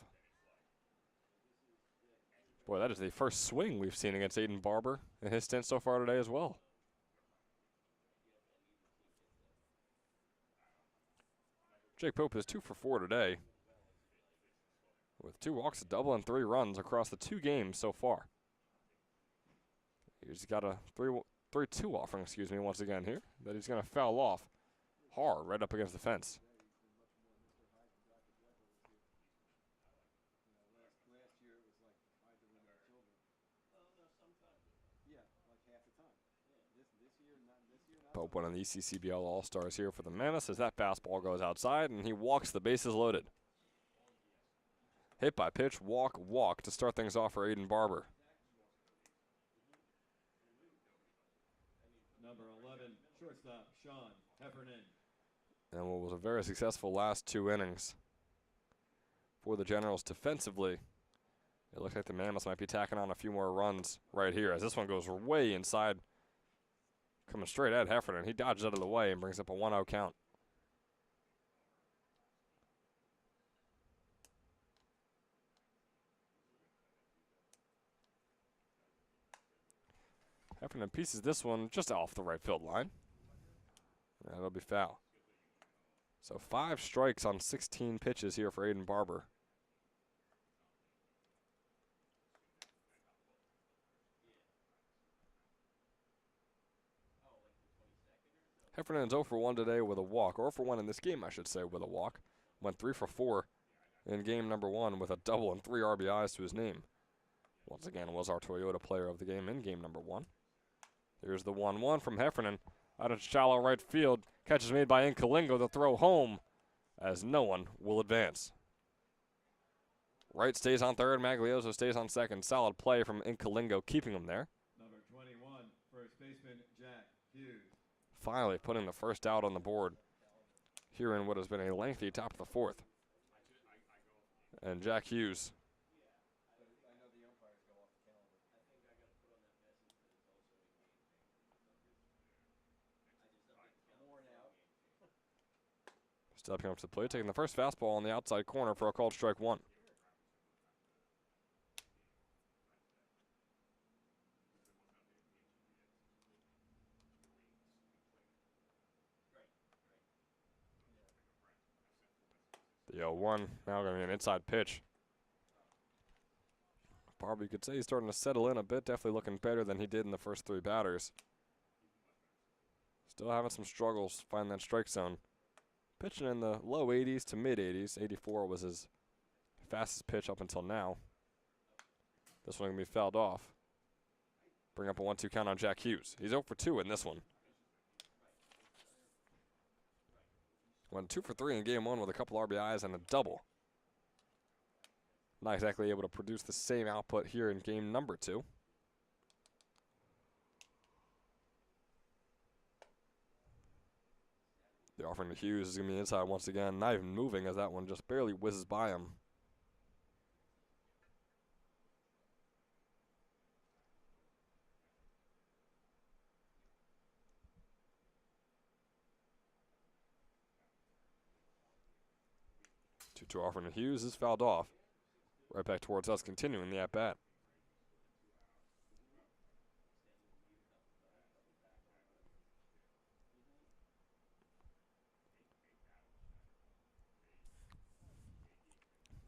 Boy, that is the first swing we've seen against Aiden Barber in his stint so far today as well. Jake Pope is 2 for 4 today, with 2 walks, a double, and 3 runs across the 2 games so far. He's got a 3-2 offering, once again here, that he's going to foul off hard right up against the fence. Pope, one of the ECCBL All-Stars here for the Mammoths, as that fastball goes outside and he walks, the bases loaded. Hit by pitch, walk to start things off for Aiden Barber. Number 11, shortstop, Sean Heffernan. And what was a very successful last 2 innings for the Generals defensively. It looks like the Mammoths might be tacking on a few more runs right here, as this one goes way inside. Coming straight at Heffernan. He dodges out of the way and brings up a 1-0 count. Heffernan pieces this one just off the right field line. That'll be foul. So 5 strikes on 16 pitches here for Aiden Barber. Heffernan's 0 for 1 today with a walk, or 0 for 1 in this game, I should say, with a walk. Went 3 for 4 in game number 1 with a double and 3 RBIs to his name. Once again, was our Toyota player of the game in game number 1. Here's the 1-1 from Heffernan. Out of shallow right field. Catch is made by Incalingo. The throw home as no one will advance. Wright stays on third. Maglioso stays on second. Solid play from Incalingo, keeping him there. Number 21, first baseman, Jack Hughes. Finally putting the first out on the board here in what has been a lengthy top of the 4th. And Jack Hughes. Stepping up to the plate, taking the first fastball on the outside corner for a called strike 1. The 0-1, now going to be an inside pitch. Barber, you could say he's starting to settle in a bit, definitely looking better than he did in the first 3 batters. Still having some struggles finding that strike zone. Pitching in the low 80s to mid 80s. 84 was his fastest pitch up until now. This one going to be fouled off. Bring up a 1-2 count on Jack Hughes. He's 0 for 2 in this one. Went 2 for 3 in game 1 with a couple RBIs and a double. Not exactly able to produce the same output here in game number 2. The offering to Hughes is going to be inside once again. Not even moving as that one just barely whizzes by him. 2 off, and Hughes is fouled off. Right back towards us, continuing the at-bat.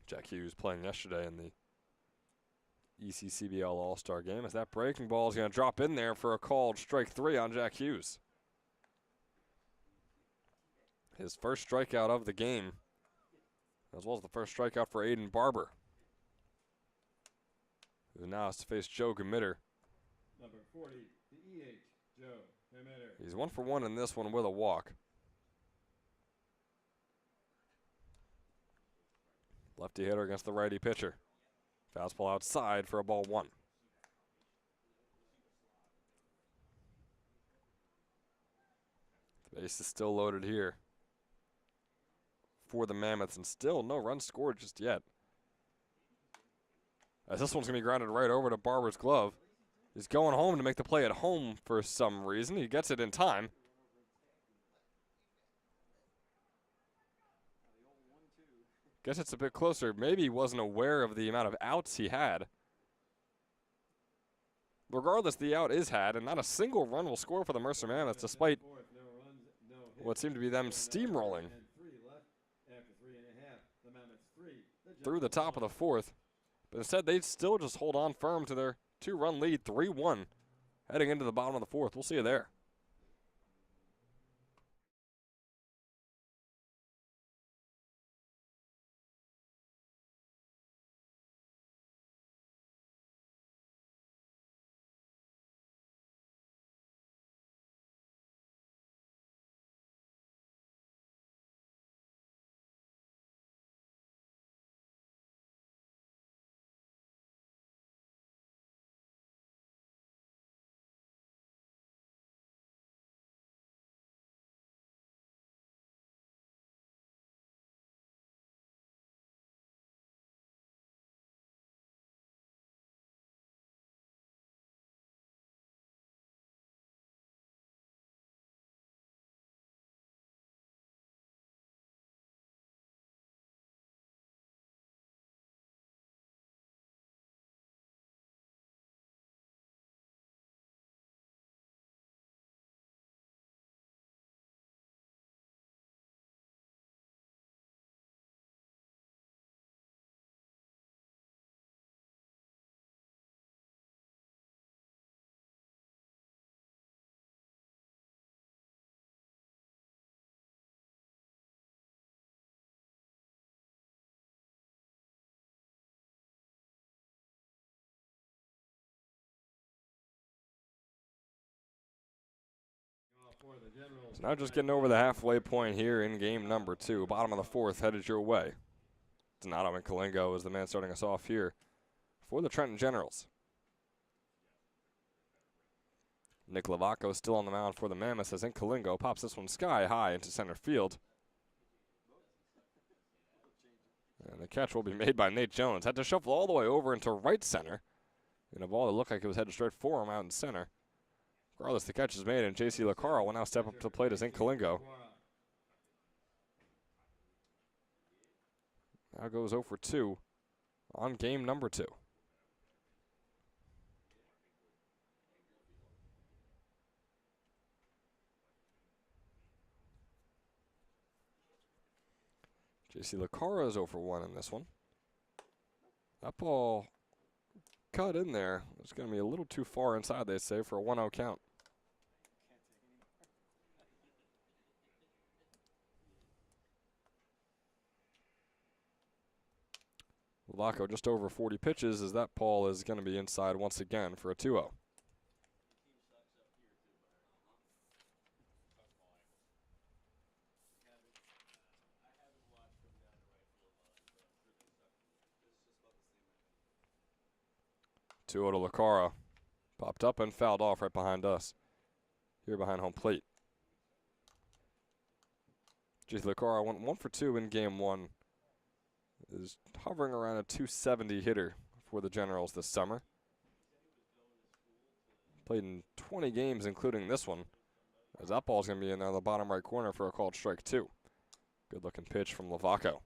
Jack Hughes playing yesterday in the ECCBL All-Star game, as that breaking ball is going to drop in there for a called strike 3 on Jack Hughes. His first strikeout of the game, as well as the first strikeout for Aiden Barber, who now has to face Joe Gemitter. Number 40, the EH, Joe Gemitter. He's 1 for 1 in this one with a walk. Lefty hitter against the righty pitcher. Fastball outside for a ball 1. The base is still loaded here for the Mammoths, and still no runs scored just yet. As this one's going to be grounded right over to Barber's glove. He's going home to make the play at home for some reason. He gets it in time. Guess it's a bit closer. Maybe he wasn't aware of the amount of outs he had. Regardless, the out is had, and not a single run will score for the Mercer Mammoths, despite what seemed to be them steamrolling through the top of the 4th. But instead, they still just hold on firm to their 2-run lead, 3-1, heading into the bottom of the 4th. We'll see you there. So now just getting over the halfway point here in game number 2. Bottom of the 4th headed your way. Donato and Kalingo is the man starting us off here for the Trenton Generals. Nick Lavaco still on the mound for the Mammoths as Kalingo pops this one sky high into center field. And the catch will be made by Nate Jones. Had to shuffle all the way over into right center in a ball that looked like it was headed straight for him out in center. Regardless, the catch is made, and J.C. Lacara will now step up to the plate as Kalingo. Now goes 0 for 2 on game number 2. J.C. Lacara is 0 for 1 in this one. That ball cut in there. It's going to be a little too far inside, they say, for a 1-0 count. Lavaco just over 40 pitches as that ball is going to be inside once again for a 2-0. To Lacara. Popped up and fouled off right behind us. Here behind home plate. J.C. Lacara went 1 for 2 in game 1. Is hovering around a 270 hitter for the Generals this summer. Played in 20 games, including this one, as that ball's going to be in there in the bottom right corner for a called strike 2. Good looking pitch from Lavaco.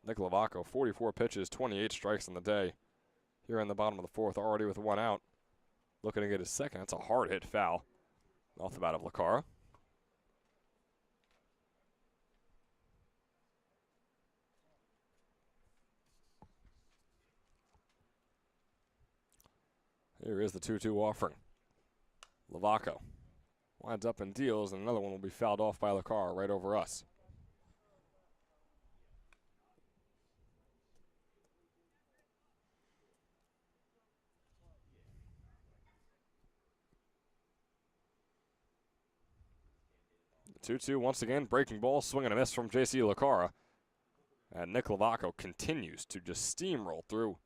Nick Lavaco, 44 pitches, 28 strikes on the day. Here in the bottom of the fourth, already with one out. Looking to get his second. That's a hard hit foul off the bat of Lacara. Here is the 2-2 offering. Lavaco winds up and deals, and another one will be fouled off by Lacara right over us. The 2-2 once again, breaking ball, swing and a miss from J.C. Lacara. And Nick Lavaco continues to just steamroll through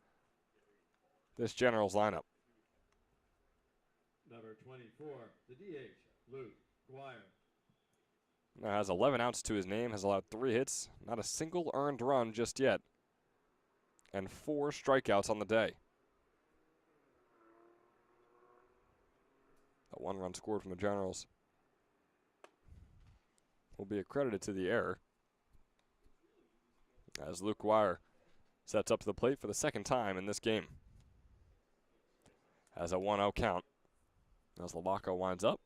this Generals lineup. Number 24, the DH, Luke Guire. Now has 11 outs to his name, has allowed 3 hits, not a single earned run just yet, and 4 strikeouts on the day. That 1 run scored from the Generals will be accredited to the error, as Luke Guire sets up to the plate for the second time in this game. Has a 1-0 count. As Lavaco winds up.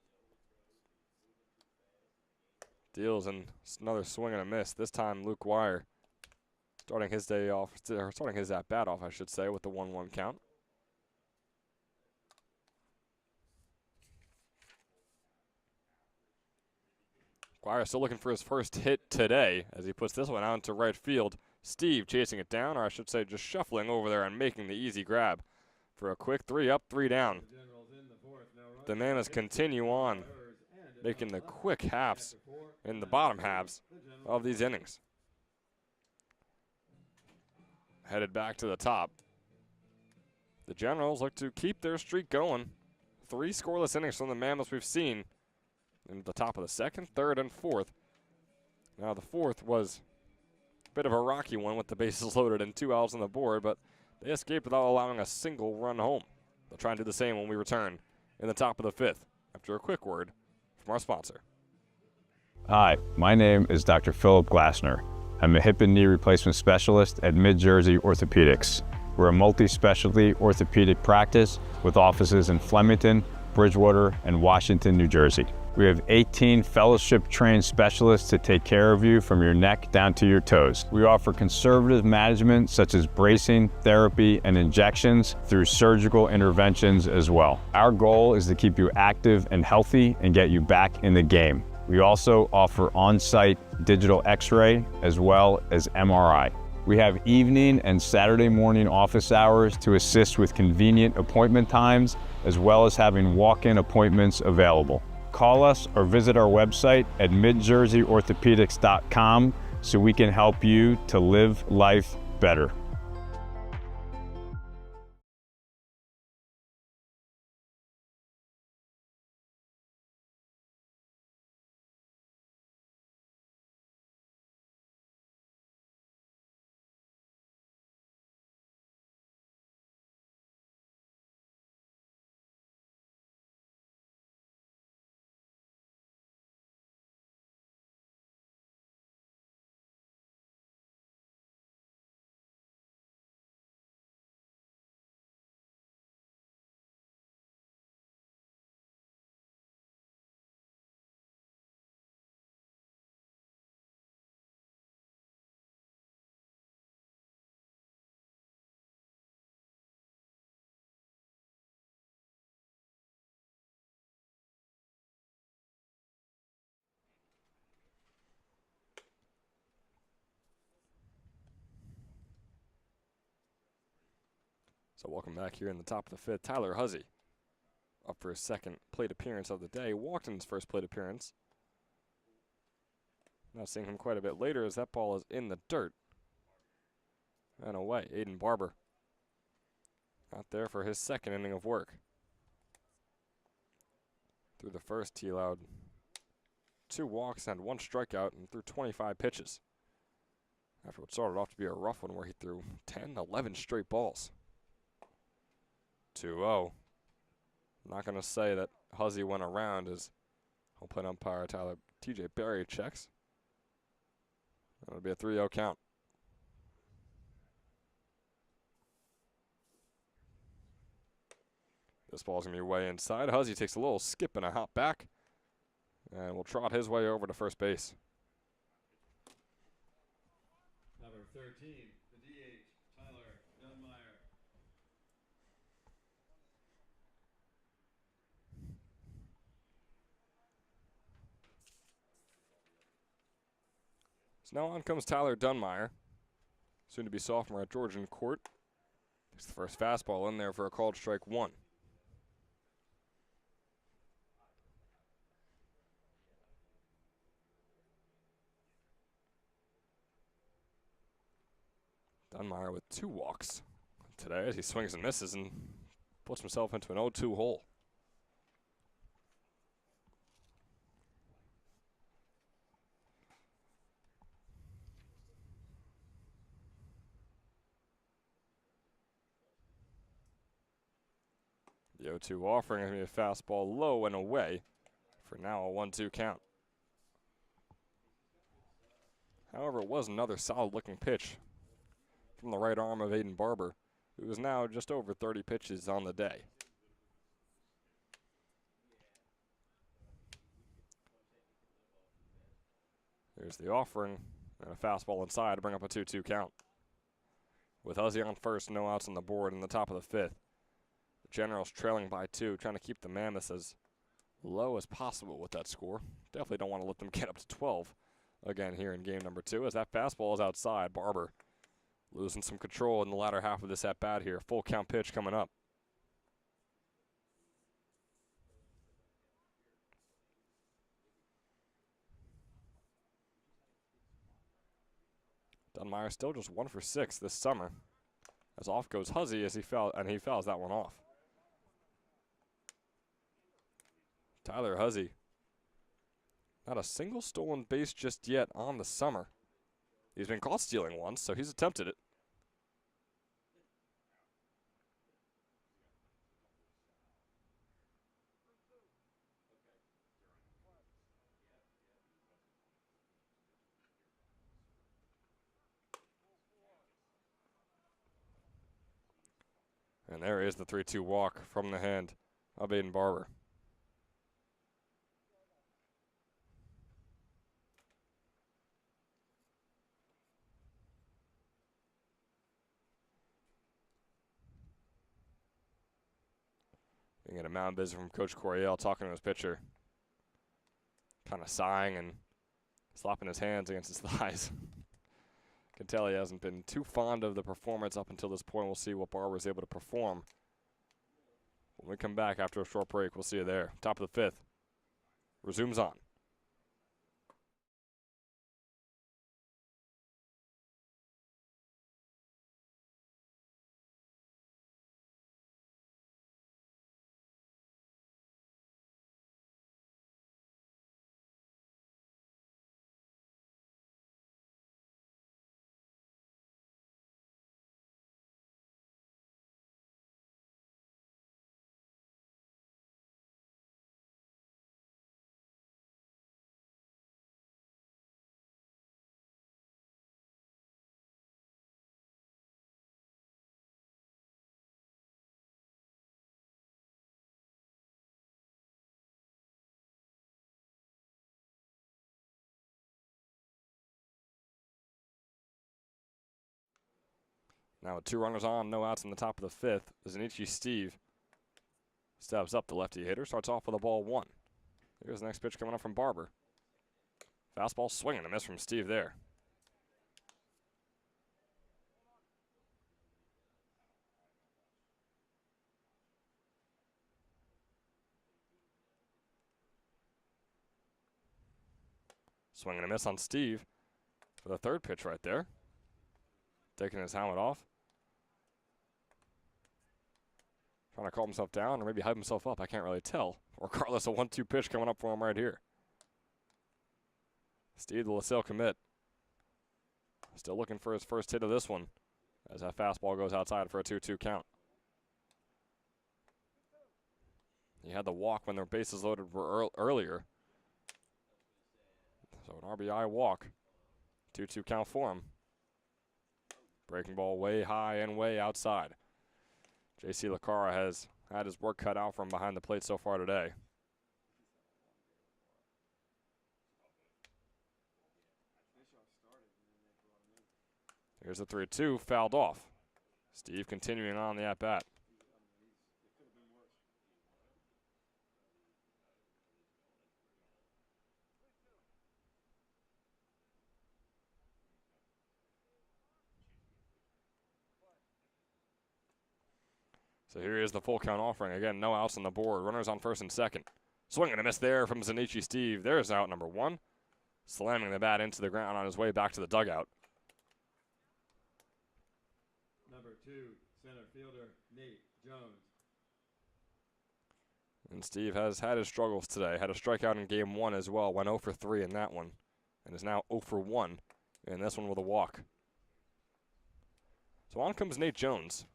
Deals and another swing and a miss. This time Luke Guire starting his day off, or starting his at bat off, I should say, with the 1-1 count. Guire still looking for his first hit today as he puts this one out into right field. Steve chasing it down, or I should say just shuffling over there and making the easy grab for a quick 3 up, 3 down. The Mammoths continue on, making the quick halves in the bottom halves of these innings. Headed back to the top. The Generals look to keep their streak going. 3 scoreless innings from the Mammoths we've seen in the top of the second, third, and fourth. Now the fourth was a bit of a rocky one with the bases loaded and 2 outs on the board, but they escaped without allowing a single run home. They'll try and do the same when we return in the top of the fifth after a quick word from our sponsor. Hi, my name is Dr. Philip Glassner. I'm a hip and knee replacement specialist at Mid-Jersey Orthopedics. We're a multi-specialty orthopedic practice with offices in Flemington, Bridgewater, and Washington, New Jersey. We have 18 fellowship-trained specialists to take care of you from your neck down to your toes. We offer conservative management such as bracing, therapy, and injections through surgical interventions as well. Our goal is to keep you active and healthy and get you back in the game. We also offer on-site digital x-ray as well as MRI. We have evening and Saturday morning office hours to assist with convenient appointment times, as well as having walk-in appointments available. Call us or visit our website at midjerseyorthopedics.com so we can help you to live life better. So welcome back here in the top of the fifth. Tyler Huzzy up for his second plate appearance of the day. Walked in his first plate appearance. Now seeing him quite a bit later as that ball is in the dirt and away. Aiden Barber out there for his second inning of work. Through the first, he allowed 2 walks and 1 strikeout and threw 25 pitches. After what started off to be a rough one where he threw 10, 11 straight balls. 2-0. Not going to say that Huzzy went around as home plate umpire TJ Berry checks. That'll be a 3-0 count. This ball's going to be way inside. Huzzy takes a little skip and a hop back. And will trot his way over to first base. Number 13, the DH, Tyler Dunmeyer. So now on comes Tyler Dunmeyer, soon to be sophomore at Georgian Court. Takes the first fastball in there for a called strike one. Dunmeyer with 2 walks today as he swings and misses and puts himself into an 0-2 hole. The 0-2 offering is going to be a fastball low and away for now a 1-2 count. However, it was another solid-looking pitch from the right arm of Aiden Barber, who is now just over 30 pitches on the day. Here's the offering and a fastball inside to bring up a 2-2 count. With Huzzy on first, no outs on the board in the top of the 5th. The Generals trailing by 2, trying to keep the Mammoths as low as possible with that score. Definitely don't want to let them get up to 12 again here in game number 2 as that fastball is outside. Barber losing some control in the latter half of this at-bat here. Full count pitch coming up. Dunmeyer still just 1 for 6 this summer. As off goes Huzzy as he fouls that one off. Tyler Huzzy. Not a single stolen base just yet on the summer. He's been caught stealing once, so he's attempted it. And there is the 3-2 walk from the hand of Aiden Barber. You get a mound visit from Coach Coryell talking to his pitcher. Kind of sighing and slapping his hands against his thighs. Can tell he hasn't been too fond of the performance up until this point. We'll see what Barber's able to perform. When we come back after a short break, we'll see you there. Top of the 5th. Resumes on. Now with 2 runners on, no outs in the top of the 5th. Zanichi Steve steps up, the lefty hitter, starts off with a ball 1. Here's the next pitch coming up from Barber. Fastball swinging, a miss from Steve there. Swing and a miss on Steve for the 3rd pitch right there. Taking his helmet off. Trying to calm himself down or maybe hype himself up. I can't really tell. Regardless, a 1-2 pitch coming up for him right here. Steve the LaSalle commit. Still looking for his first hit of this one as that fastball goes outside for a 2-2 count. He had the walk when their bases loaded were earlier. So an RBI walk. 2-2 count for him. Breaking ball way high and way outside. J.C. Lacara has had his work cut out from behind the plate so far today. Here's the 3-2, fouled off. Steve continuing on the at-bat. So here is the full count offering. Again, no outs on the board. Runners on first and second. Swing and a miss there from Zanichi Steve. There's out number 1. Slamming the bat into the ground on his way back to the dugout. Number 2, center fielder Nate Jones. And Steve has had his struggles today. Had a strikeout in game 1 as well. Went 0 for 3 in that one. And is now 0 for 1 in this one with a walk. So on comes Nate Jones.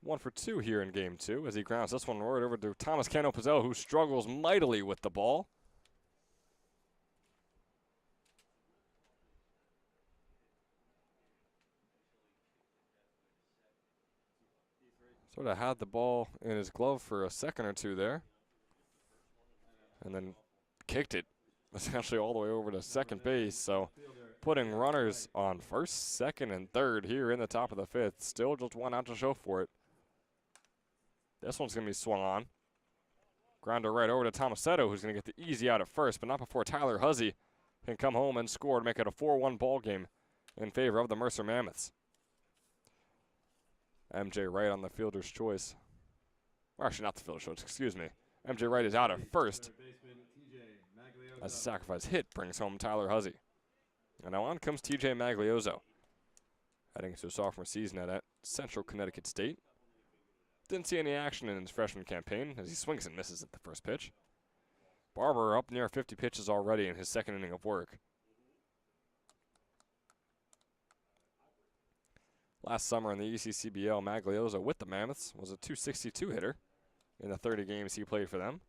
One for 2 here in game 2 as he grounds this one right over to Thomas Cano Pizzello, who struggles mightily with the ball. Sort of had the ball in his glove for a second or two there. And then kicked it essentially all the way over to second base. So putting runners on first, second, and third here in the top of the 5th. Still just 1 out to show for it. This one's going to be swung on. Grounder right over to Tomasetto, who's going to get the easy out at first, but not before Tyler Huzzy can come home and score to make it a 4-1 ball game in favor of the Mercer Mammoths. MJ Wright on the fielder's choice. Or actually, not the fielder's choice, excuse me. MJ Wright is out at first as a sacrifice hit brings home Tyler Huzzy. And now on comes TJ Magliozzo, heading into a sophomore season at Central Connecticut State. Didn't see any action in his freshman campaign as he swings and misses at the first pitch. Barber up near 50 pitches already in his second inning of work. Last summer in the ECCBL, Magliozzo with the Mammoths was a .262 hitter in the 30 games he played for them,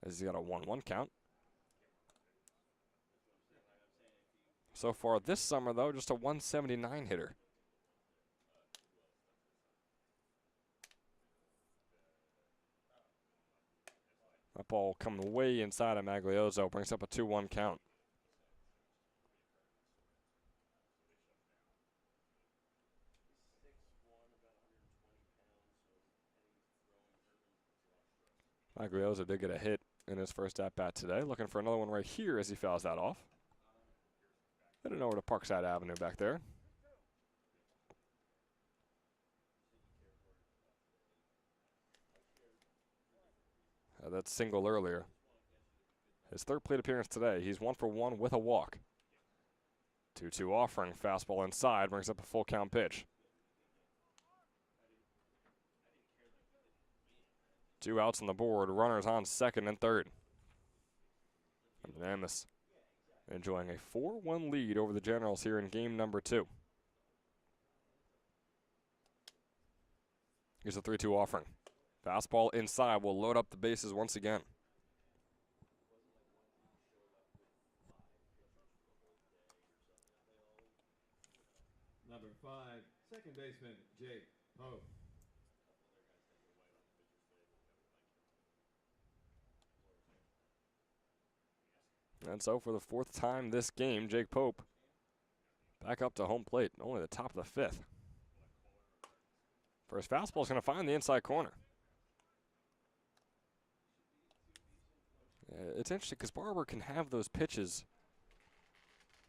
as he's got a 1-1 count. So far this summer, though, just a .179 hitter. That ball coming way inside of Magliozzo brings up a 2-1 count. Magliozzo did get a hit in his first at-bat today. Looking for another one right here as he fouls that off. Heading over to Parkside Avenue back there. That single earlier. His third plate appearance today. He's 1 for 1 with a walk. 2-2 offering. Fastball inside brings up a full count pitch. 2 outs on the board. Runners on second and third. And the Mammoths enjoying a 4-1 lead over the Generals here in game number 2. Here's a 3-2 offering. Fastball inside will load up the bases once again. Number 5, second baseman Jake Pope. And so for the 4th time this game, Jake Pope back up to home plate, only the top of the 5th. First fastball is going to find the inside corner. It's interesting because Barber can have those pitches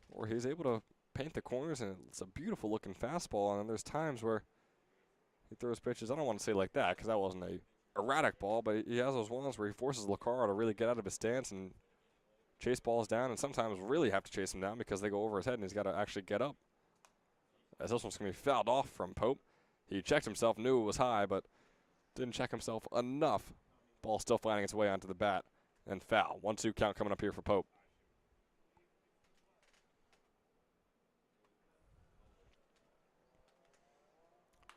where he's able to paint the corners, and it's a beautiful looking fastball. And then there's times where he throws pitches, I don't want to say like that because that wasn't a erratic ball, but he has those ones where he forces Lucaro to really get out of his stance and chase balls down, and sometimes really have to chase him down because they go over his head and he's got to actually get up. As this one's going to be fouled off from Pope. He checked himself, knew it was high, but didn't check himself enough. Ball still finding its way onto the bat. And foul. 1-2 count coming up here for Pope.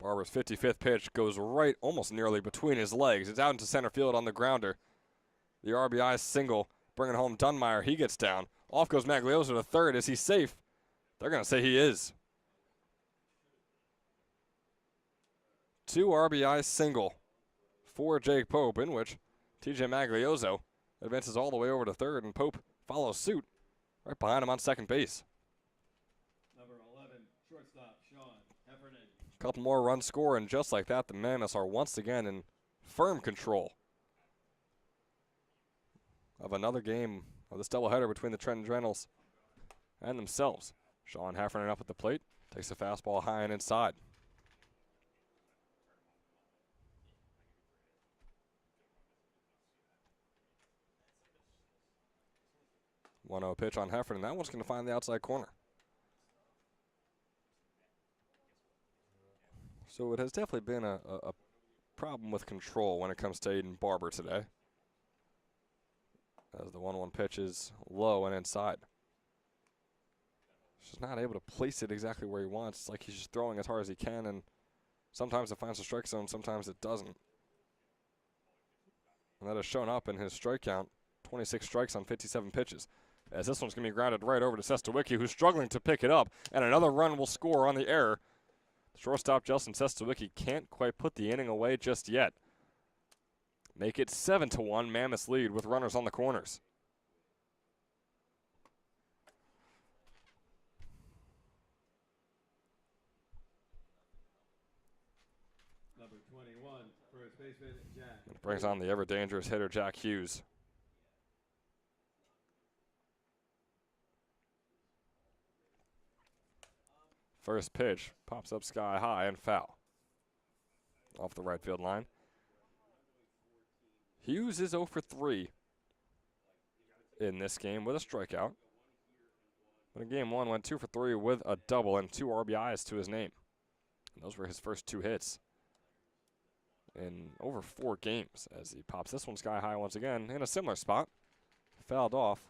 Barber's 55th pitch goes right almost nearly between his legs. It's out into center field on the grounder. The RBI single bringing home Dunmeyer. He gets down. Off goes Magliozzo to third. Is he safe? They're going to say he is. 2 RBI single for Jake Pope, in which TJ Magliozzo advances all the way over to third, and Pope follows suit right behind him on second base. Number 11, shortstop Sean Heffernan. A couple more runs score, and just like that, the Mammoths are once again in firm control of another game of this doubleheader between the Trenton Generals and themselves. Sean Heffernan up at the plate, takes a fastball high and inside. 1-0 pitch on Heffernan. That one's going to find the outside corner. So it has definitely been a problem with control when it comes to Aiden Barber today, as the 1-1 pitch is low and inside. He's just not able to place it exactly where he wants. It's like he's just throwing as hard as he can, and sometimes it finds the strike zone, sometimes it doesn't. And that has shown up in his strike count, 26 strikes on 57 pitches. As this one's going to be grounded right over to Sestawicki, who's struggling to pick it up, and another run will score on the error. Shortstop Justin Sestawicki can't quite put the inning away just yet. Make it 7-1, Mammoths lead with runners on the corners. Number 21, first baseman Jack. It brings on the ever-dangerous hitter Jack Hughes. First pitch pops up sky high and foul off the right field line. Hughes is 0 for 3 in this game with a strikeout. But in game 1 went 2 for 3 with a double and 2 RBIs to his name. And those were his first 2 hits in over 4 games, as he pops this one sky high once again in a similar spot. Fouled off.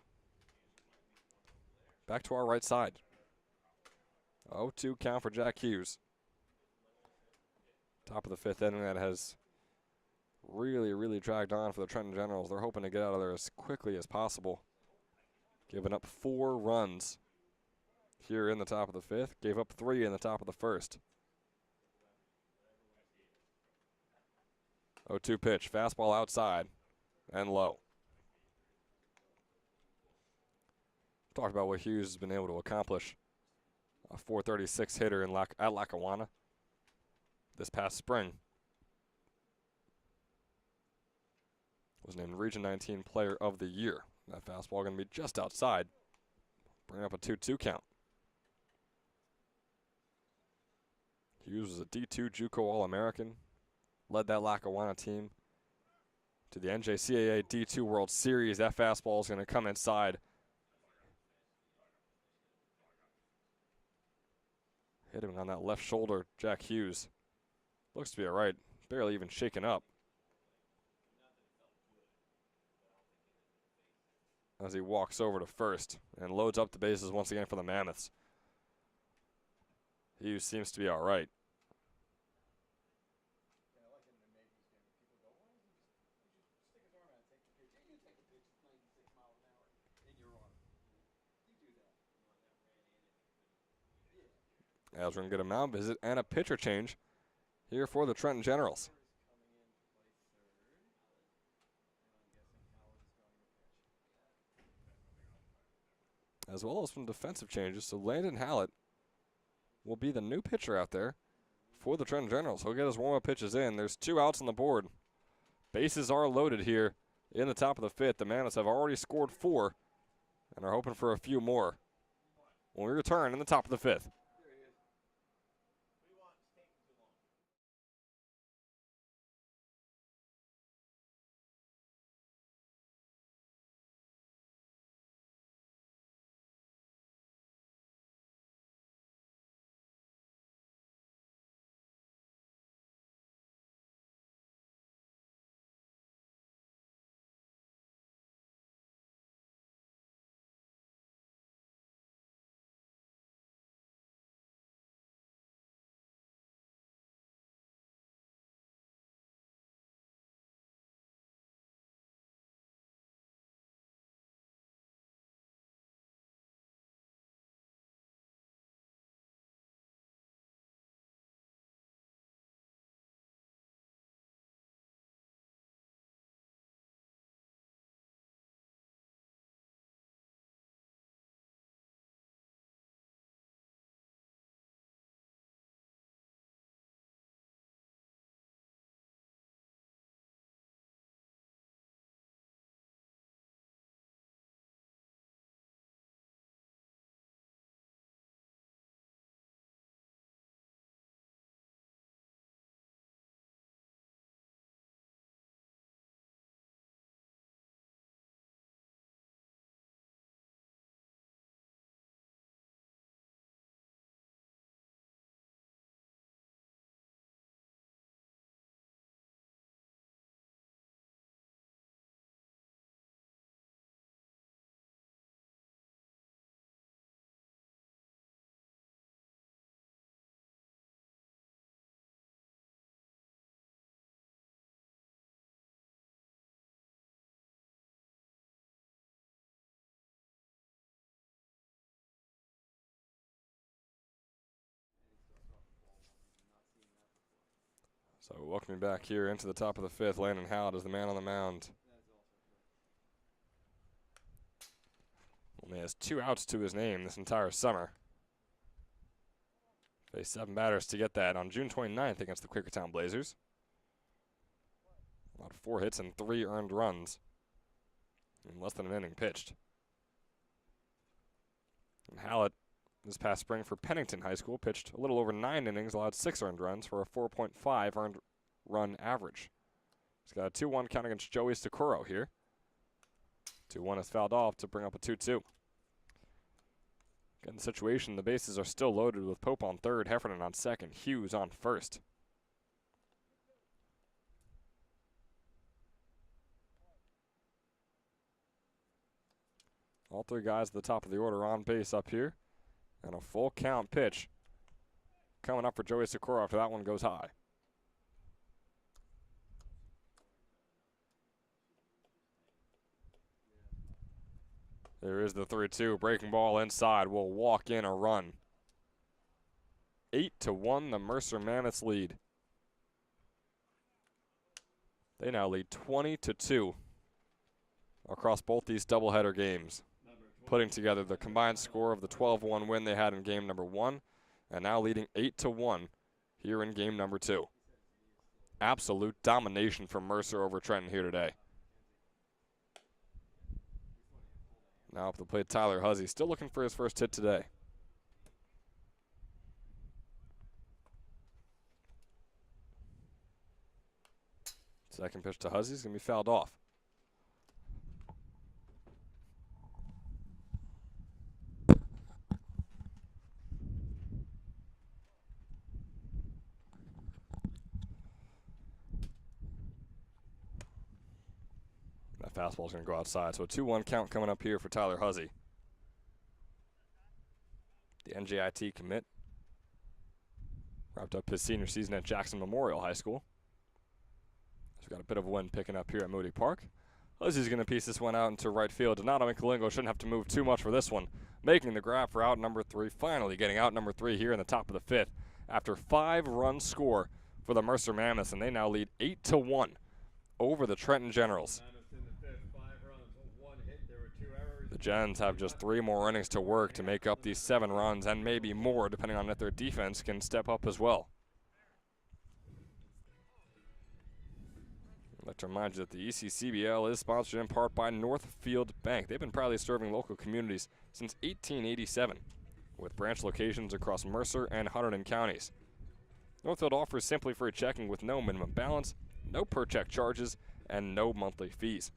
Back to our right side. 0-2 count for Jack Hughes. Top of the 5th inning that has really dragged on for the Trenton Generals. They're hoping to get out of there as quickly as possible. Giving up 4 runs here in the top of the 5th. Gave up 3 in the top of the 1st. 0-2 pitch. Fastball outside and low. Talked about what Hughes has been able to accomplish. A .436 hitter in at Lackawanna this past spring. Was named Region 19 Player of the Year. That fastball going to be just outside. Bring up a 2-2 count. Hughes was a D2 JUCO All-American. Led that Lackawanna team to the NJCAA D2 World Series. That fastball is going to come inside. Hit him on that left shoulder, Jack Hughes. Looks to be all right. Barely even shaken up. As he walks over to first and loads up the bases once again for the Mammoths. Hughes seems to be all right. As we're going to get a mound visit and a pitcher change here for the Trenton Generals. As well as some defensive changes. So Landon Hallett will be the new pitcher out there for the Trenton Generals. He'll get his warm-up pitches in. There's 2 outs on the board. Bases are loaded here in the top of the 5th. The Mammoths have already scored 4 and are hoping for a few more when we return in the top of the 5th. So welcoming back here into the top of the fifth, Landon Howard is the man on the mound. Only has 2 outs to his name this entire summer. Faced 7 batters to get that on June 29th against the Quakertown Blazers. About 4 hits and 3 earned runs in less than an inning pitched. And Hallett, this past spring for Pennington High School, pitched a little over 9 innings, allowed 6 earned runs for a 4.5 earned run average. He's got a 2-1 count against Joey Stacuro here. 2-1 is fouled off to bring up a 2-2. Again, the situation, the bases are still loaded with Pope on third, Heffernan on second, Hughes on first. All 3 guys at the top of the order on base up here. And a full count pitch coming up for Joey Stacuro after that one goes high. There is the 3-2. Breaking ball inside will walk in a run. 8-1, the Mercer Mammoths lead. They now lead 20-2 across both these doubleheader games, putting together the combined score of the 12-1 win they had in game number 1, and now leading 8-1 here in game number 2. Absolute domination from Mercer over Trenton here today. Now up the plate, Tyler Huzzy, still looking for his first hit today. Second pitch to Huzzy is going to be fouled off. That fastball is going to go outside. So a 2-1 count coming up here for Tyler Huzzy. The NJIT commit wrapped up his senior season at Jackson Memorial High School. He's got a bit of wind picking up here at Moody Park. Huzzy's going to piece this one out into right field. Donato Incalingo shouldn't have to move too much for this one. Making the grab for out number 3. Finally getting out number 3 here in the top of the 5th after 5-run score for the Mercer Mammoths, and they now lead 8-1 over the Trenton Generals. The Gens have just 3 more innings to work to make up these 7 runs, and maybe more depending on if their defense can step up as well. I'd like to remind you that the ECCBL is sponsored in part by Northfield Bank. They've been proudly serving local communities since 1887, with branch locations across Mercer and Hunterdon counties. Northfield offers simply free checking with no minimum balance, no per-check charges, and no monthly fees.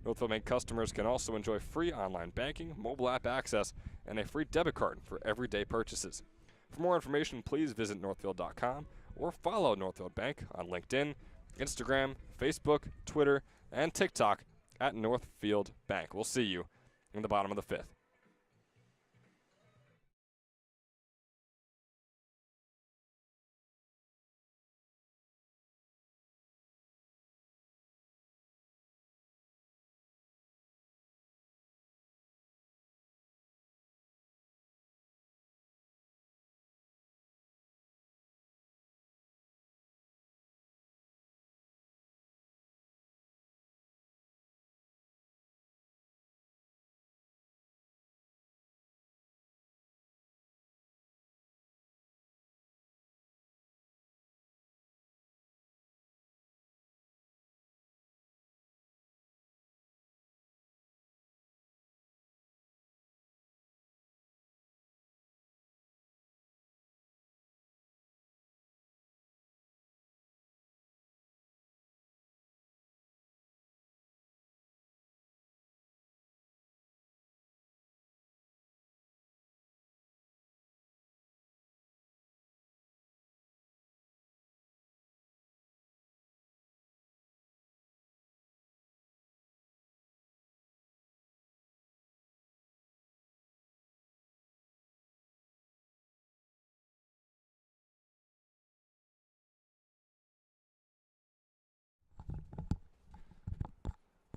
Northfield Bank customers can also enjoy free online banking, mobile app access, and a free debit card for everyday purchases. For more information, please visit northfield.com or follow Northfield Bank on LinkedIn, Instagram, Facebook, Twitter, and TikTok at Northfield Bank. We'll see you in the bottom of the 5th.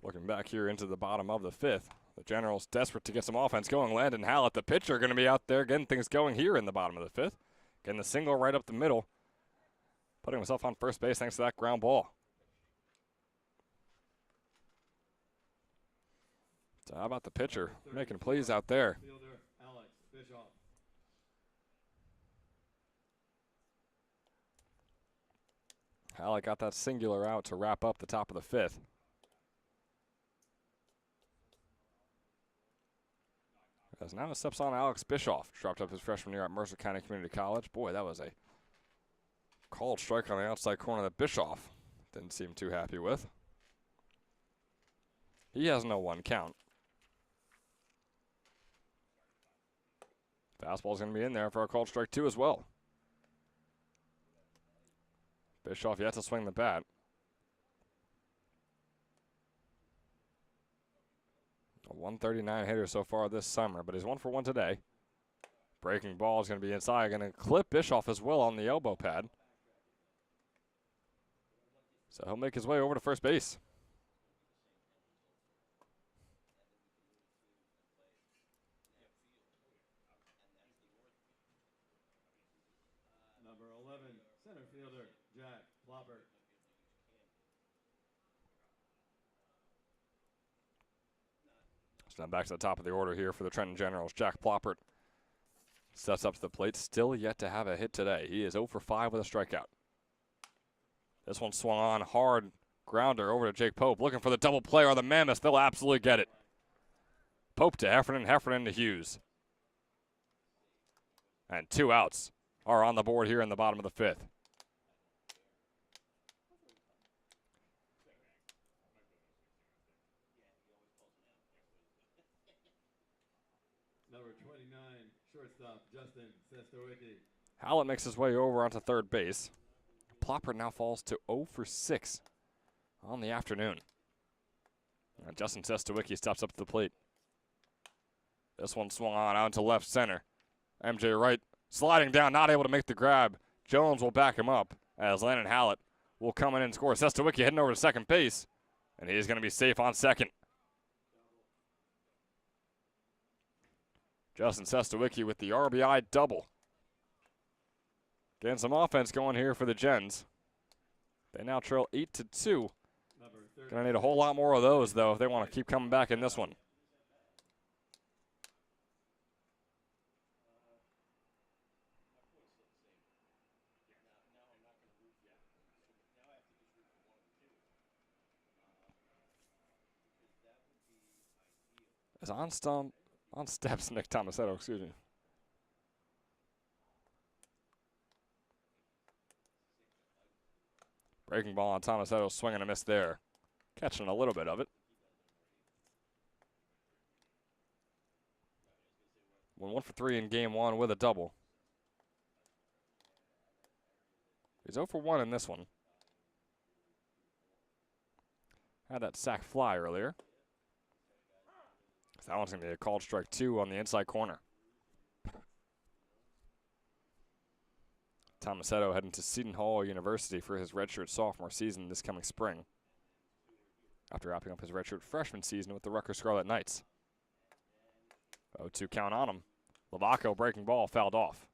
Looking back here into the bottom of the 5th, the Generals desperate to get some offense going. Landon Hallett, the pitcher, going to be out there getting things going here in the bottom of the 5th. Getting the single right up the middle. putting himself on first base thanks to that ground ball. So how about the pitcher making plays out there? Fielder Alex Bischoff. Halleck got that singular out to wrap up the top of the 5th. As now steps on Alex Bischoff, dropped up his freshman year at Mercer County Community College. Boy, that was a called strike on the outside corner that Bischoff didn't seem too happy with. He has no 1 count. Fastball's going to be in there for a called strike 2 as well. Bischoff yet to swing the bat. A 139 hitter so far this summer, but he's 1 for 1 today. Breaking ball is going to be inside, going to clip Bischoff as well on the elbow pad. So he'll make his way over to first base. Number 11, center fielder Jack Plopper. So now back to the top of the order here for the Trenton Generals. Jack Ploppert steps up to the plate, still yet to have a hit today. He is 0 for 5 with a strikeout. This one swung on hard, grounder over to Jake Pope, looking for the double play or the Mammoths. They'll absolutely get it. Pope to Heffernan, Heffernan to Hughes. And 2 outs are on the board here in the bottom of the 5th. Number 29, shortstop Justin Sestowicki. Hallett makes his way over onto third base. Plopper now falls to 0 for 6 on the afternoon. And Justin Sestowicki steps up to the plate. This one swung on out to left center. MJ Wright sliding down, not able to make the grab. Jones will back him up as Landon Hallett will come in and score. Sestowicki heading over to second base, and he's going to be safe on second. Justin Sestowicki with the RBI double. Getting some offense going here for the Gens. They now trail 8-2. Gonna need a whole lot more of those, though, if they want to keep coming back in this one. Is on steps Nick Tomasetto, excuse me. Breaking ball on Tomasetto, swing and a miss there. Catching a little bit of it. Went 1 for 3 in game 1 with a double. He's 0 for 1 in this one. Had that sac fly earlier. That one's going to be a called strike 2 on the inside corner. Tomasetto heading to Seton Hall University for his redshirt sophomore season this coming spring, after wrapping up his redshirt freshman season with the Rutgers Scarlet Knights. 0-2 count on him. Lavaco breaking ball fouled off.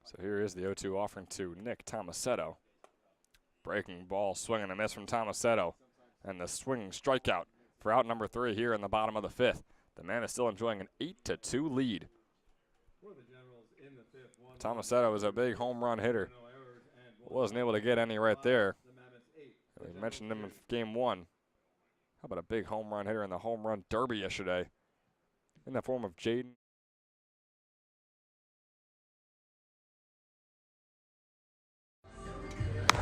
So here is the 0-2 offering to Nick Tomasetto. Breaking ball, swing and a miss from Tomasetto. And the swinging strikeout for out number 3 here in the bottom of the 5th. The man is still enjoying an 8-2 lead. Tomasetto is a big home run hitter. Wasn't able to get any right there. We mentioned him in game 1. How about a big home run hitter in the home run derby yesterday in the form of Jaden.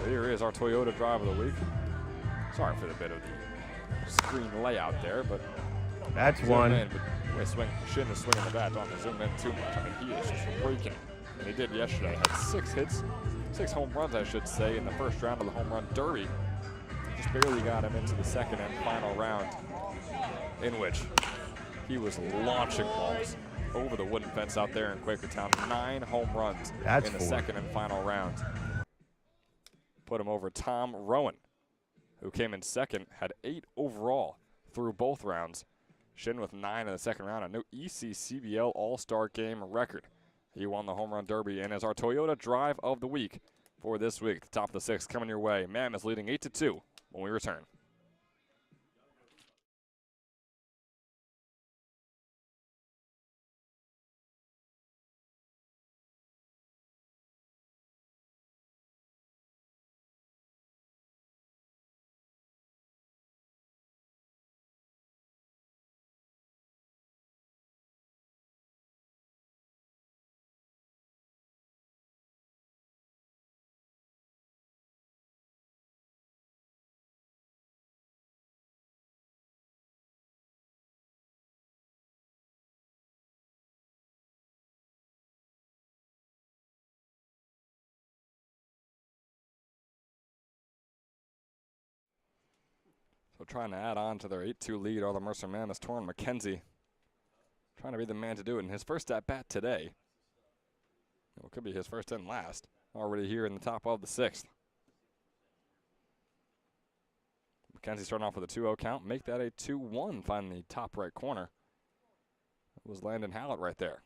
Here is our Toyota Drive of the Week. Sorry for the bit of the screen layout there, but that's one. Shouldn't have swinging the bat, don't have to zoom in too much. I mean, he is just freaking. And he did yesterday. Had 6 hits, 6 home runs, I should say, in the first round of the home run derby. Just barely got him into the second and final round, in which he was launching balls. over the wooden fence out there in Quakertown. 9 home runs That's in the 4. second and final round. Put him over Tom Rowan, who came in second, had 8 overall through both rounds. Shin with 9 in the second round, a new ECCBL All-Star Game record. He won the Home Run Derby and is our Toyota Drive of the Week for this week. The top of the 6th coming your way. Mammoths leading 8-2 when we return. So trying to add on to their 8-2 lead are the Mercer Mammoths. Torrin McKenzie trying to be the man to do it in his first at-bat today. Well, it could be his first and last. Already here in the top of the 6th. McKenzie starting off with a 2-0 count. Make that a 2-1. Find the top right corner. It was Landon Hallett right there.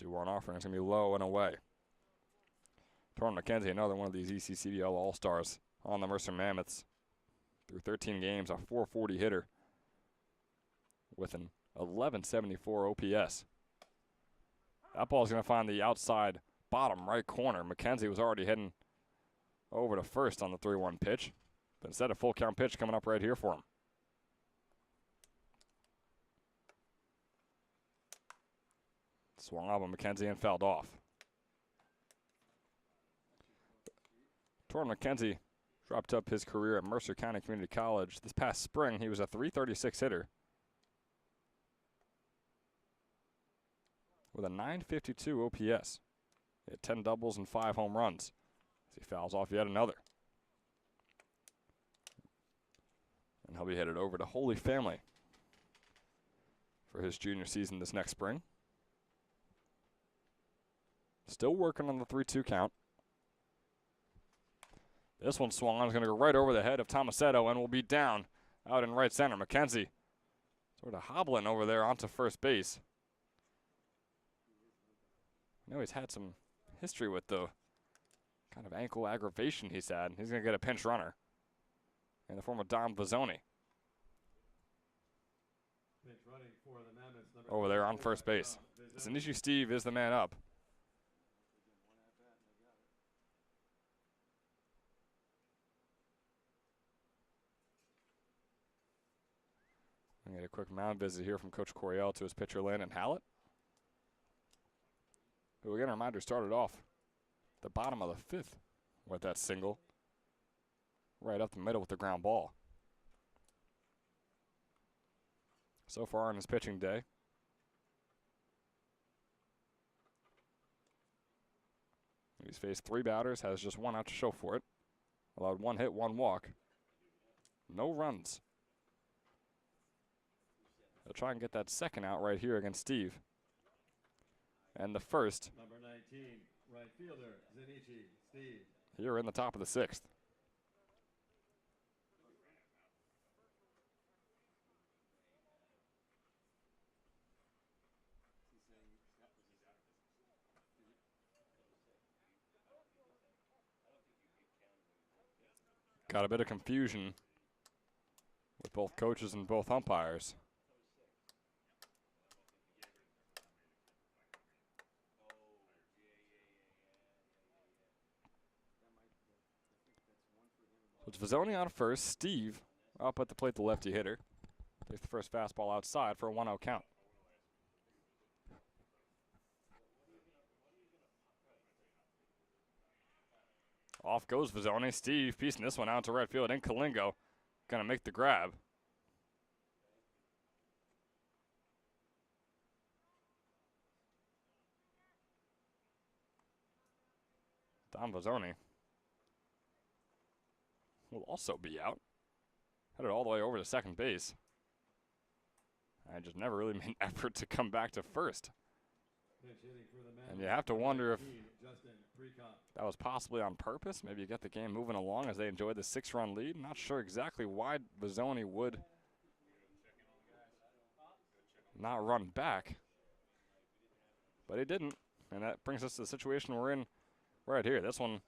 2-1 offering. It's going to be low and away. Torrin McKenzie, another one of these ECCBL All-Stars on the Mercer Mammoths. Through 13 games, a .440 hitter with an 1174 OPS. That ball is going to find the outside bottom right corner. McKenzie was already heading over to first on the 3-1 pitch. But instead, a full count pitch coming up right here for him. Swung up on McKenzie and fouled off. Torrin McKenzie dropped up his career at Mercer County Community College. This past spring, he was a .336 hitter with a .952 OPS. He had 10 doubles and 5 home runs as he fouls off yet another. And he'll be headed over to Holy Family for his junior season this next spring. Still working on the 3-2 count. This one swung on, is going to go right over the head of Tomasetto and will be down out in right center. McKenzie sort of hobbling over there onto first base. I know he's had some history with the kind of ankle aggravation he's had. He's going to get a pinch runner in the form of Dom Vizzoni. Pinch running for the Mammoths, Over there on first base. Zanishi Steve is the man up. We get a quick mound visit here from Coach Coryell to his pitcher Landon Hallett, who again, a reminder, started off the bottom of the 5th with that single right up the middle with the ground ball. So far on his pitching day, he's faced 3 batters, has just 1 out to show for it. Allowed 1 hit, 1 walk. No runs. They'll try and get that second out right here against Steve. And the first. Number 19, right fielder, Zanichi Steve. Here in the top of the 6th. Got a bit of confusion with both coaches and both umpires. So it's Vizzoni on first. Steve up at the plate, the lefty hitter. Takes the first fastball outside for a 1-0 count. Off goes Vizzoni. Steve piecing this one out to right field. And Kalingo gonna make the grab. Don Vizzoni will also be out. Headed all the way over to second base. I just never really made an effort to come back to first. Pinch hitting for the And you have to wonder if Justin Precop. that was possibly on purpose. Maybe you get the game moving along as they enjoy the 6-run lead. Not sure exactly why Bizzoni would not run back, but he didn't. And that brings us to the situation we're in right here. This one,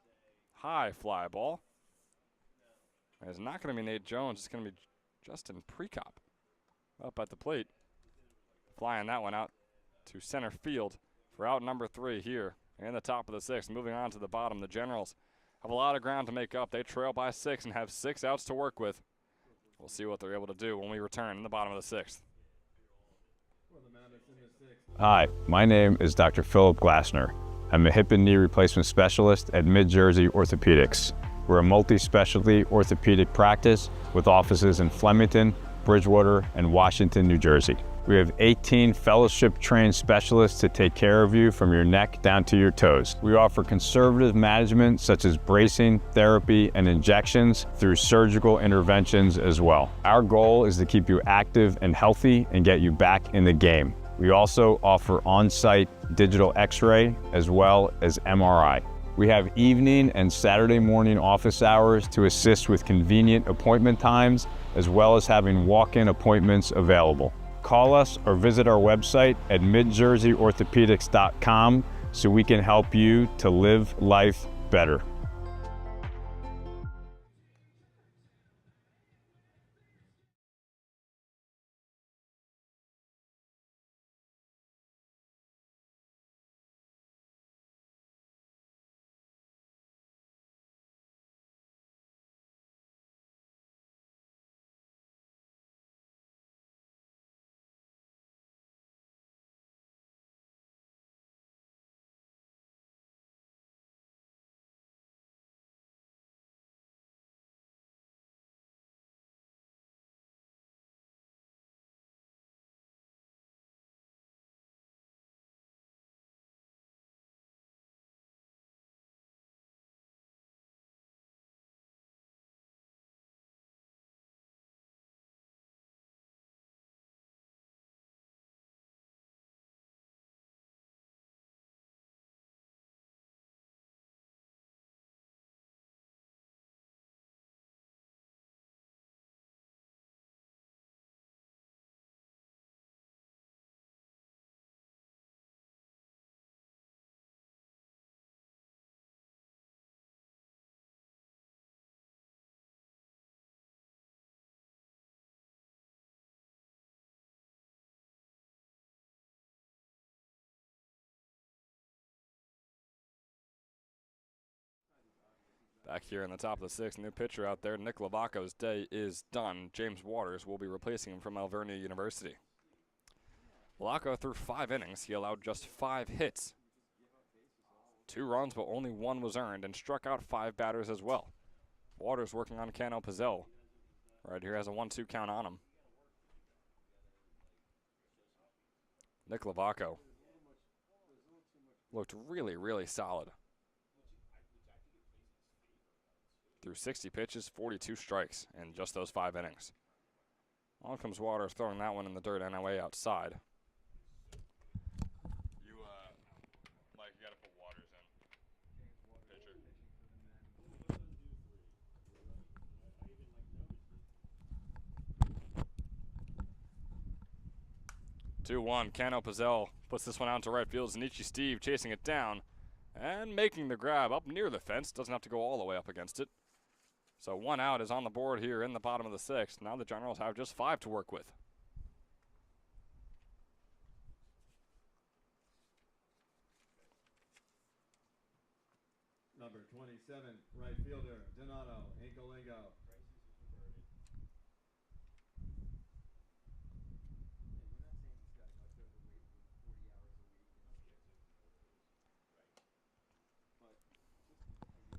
high fly ball. And it's not going to be Nate Jones. It's going to be Justin Precop up at the plate. Flying that one out to center field for out number 3 here in the top of the 6th. Moving on to the bottom, the Generals have a lot of ground to make up. They trail by 6 and have 6 outs to work with. We'll see what they're able to do when we return in the bottom of the 6th. For the Mammoths in the 6th. Hi, my name is Dr. Philip Glassner. I'm a hip and knee replacement specialist at Mid-Jersey Orthopedics. We're a multi-specialty orthopedic practice with offices in Flemington, Bridgewater, and Washington, New Jersey. We have 18 fellowship-trained specialists to take care of you from your neck down to your toes. We offer conservative management such as bracing, therapy, and injections through surgical interventions as well. Our goal is to keep you active and healthy and get you back in the game. We also offer on-site digital X-ray as well as MRI. We have evening and Saturday morning office hours to assist with convenient appointment times, as well as having walk-in appointments available. Call us or visit our website at midjerseyorthopedics.com so we can help you to live life better. Back here in the top of the 6th, new pitcher out there. Nick Lavaco's day is done. James Waters will be replacing him from Alvernia University. Lavaco threw 5 innings. He allowed just 5 hits. 2 runs, but only 1 was earned, and struck out 5 batters as well. Waters working on Cano Pizzell. Right here has a 1-2 count on him. Nick Lavaco looked really, really solid. Through 60 pitches, 42 strikes in just those 5 innings. On comes Waters, throwing that one in the dirt and away outside. Mike, you gotta put Waters in. Pitcher. 2-1, Cano Pizzell puts this one out to right field. Zanichi Steve chasing it down and making the grab up near the fence. Doesn't have to go all the way up against it. So 1 out is on the board here in the bottom of the 6th. Now the Generals have just 5 to work with. Number 27, right fielder, Donato Incolingo.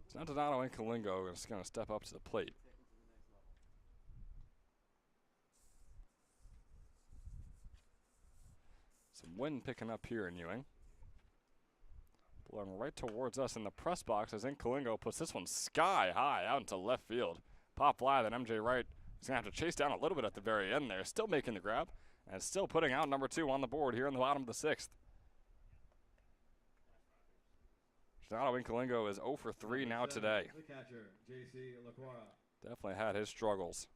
So now Donato Incolingo is going to step up to the plate. Some wind picking up here in Ewing. Blowing right towards us in the press box as Incolingo puts this one sky high out into left field. Pop fly that MJ Wright He's going to have to chase down a little bit at the very end there. Still making the grab and still putting out number 2 on the board here in the bottom of the 6th. Donato Incolingo is 0 for 3 now today. The catcher, J.C. LaQuara. Definitely had his struggles.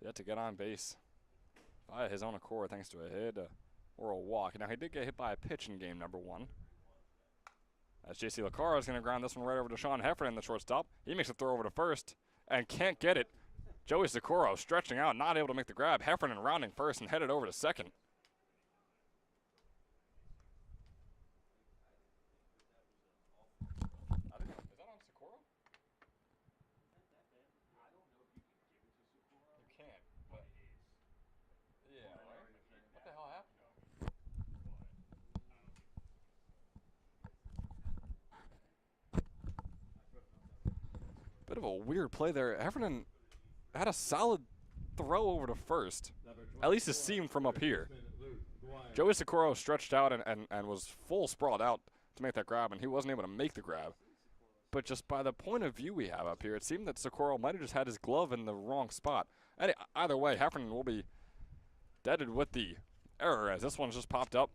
Yet to get on base by his own accord thanks to a hit or a walk. Now, he did get hit by a pitch in game number 1. As J.C. LaQuara is going to ground this one right over to Sean Heffernan, the shortstop. He makes a throw over to first and can't get it. Joey Socorro stretching out, not able to make the grab. Heffernan rounding first and headed over to second. Is that on Socorro? You can't, but yeah, right? What the hell happened? Bit of a weird play there. Heffernan had a solid throw over to first. At least it seemed from up here. Joey Socorro stretched out and was full sprawled out to make that grab, and he wasn't able to make the grab. But just by the point of view we have up here, it seemed that Socorro might have just had his glove in the wrong spot. Either way, Heffernan will be deaded with the error as this one's just popped up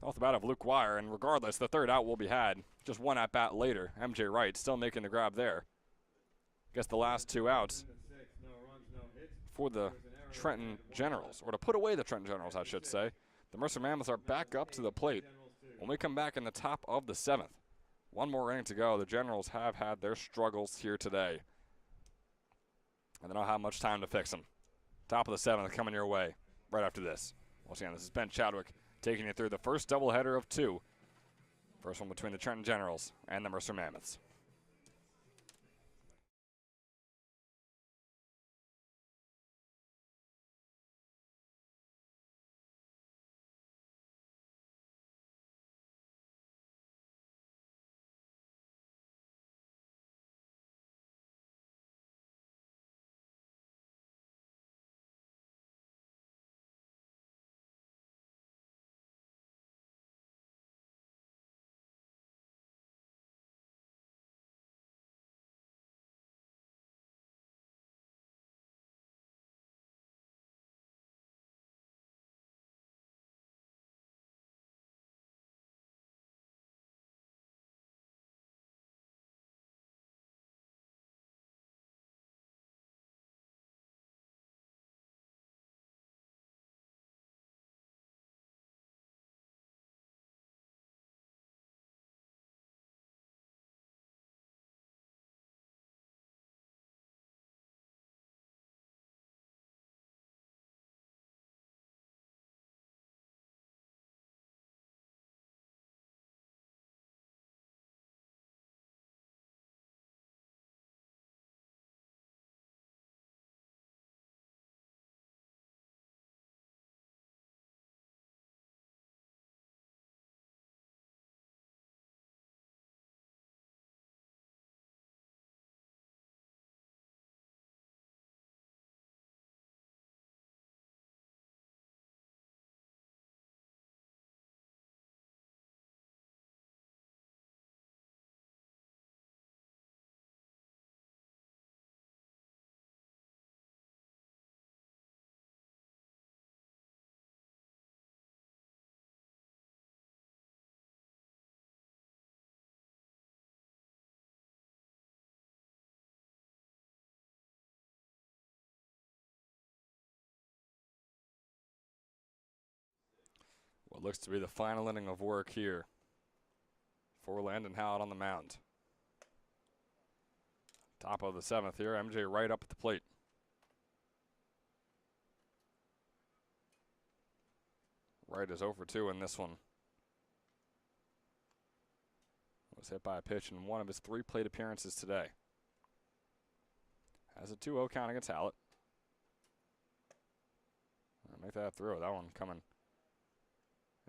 off the bat of Luke Wire, and regardless, the third out will be had just one at bat later. MJ Wright still making the grab there. Guess the last 2 outs for the Trenton Generals, or to put away the Trenton Generals, I should say. The Mercer Mammoths are back up to the plate when we come back in the top of the 7th. One more inning to go. The Generals have had their struggles here today, and they don't have much time to fix them. Top of the 7th coming your way right after this. Once again, this is Ben Chadwick taking you through the first doubleheader of 2. First one between the Trenton Generals and the Mercer Mammoths. What looks to be the final inning of work here for Landon Howard on the mound. Top of the 7th here, MJ Wright up at the plate. Wright is 0 for 2 in this one. Was hit by a pitch in one of his 3 plate appearances today. Has a 2-0 count against Hallett. Make that throw. That one coming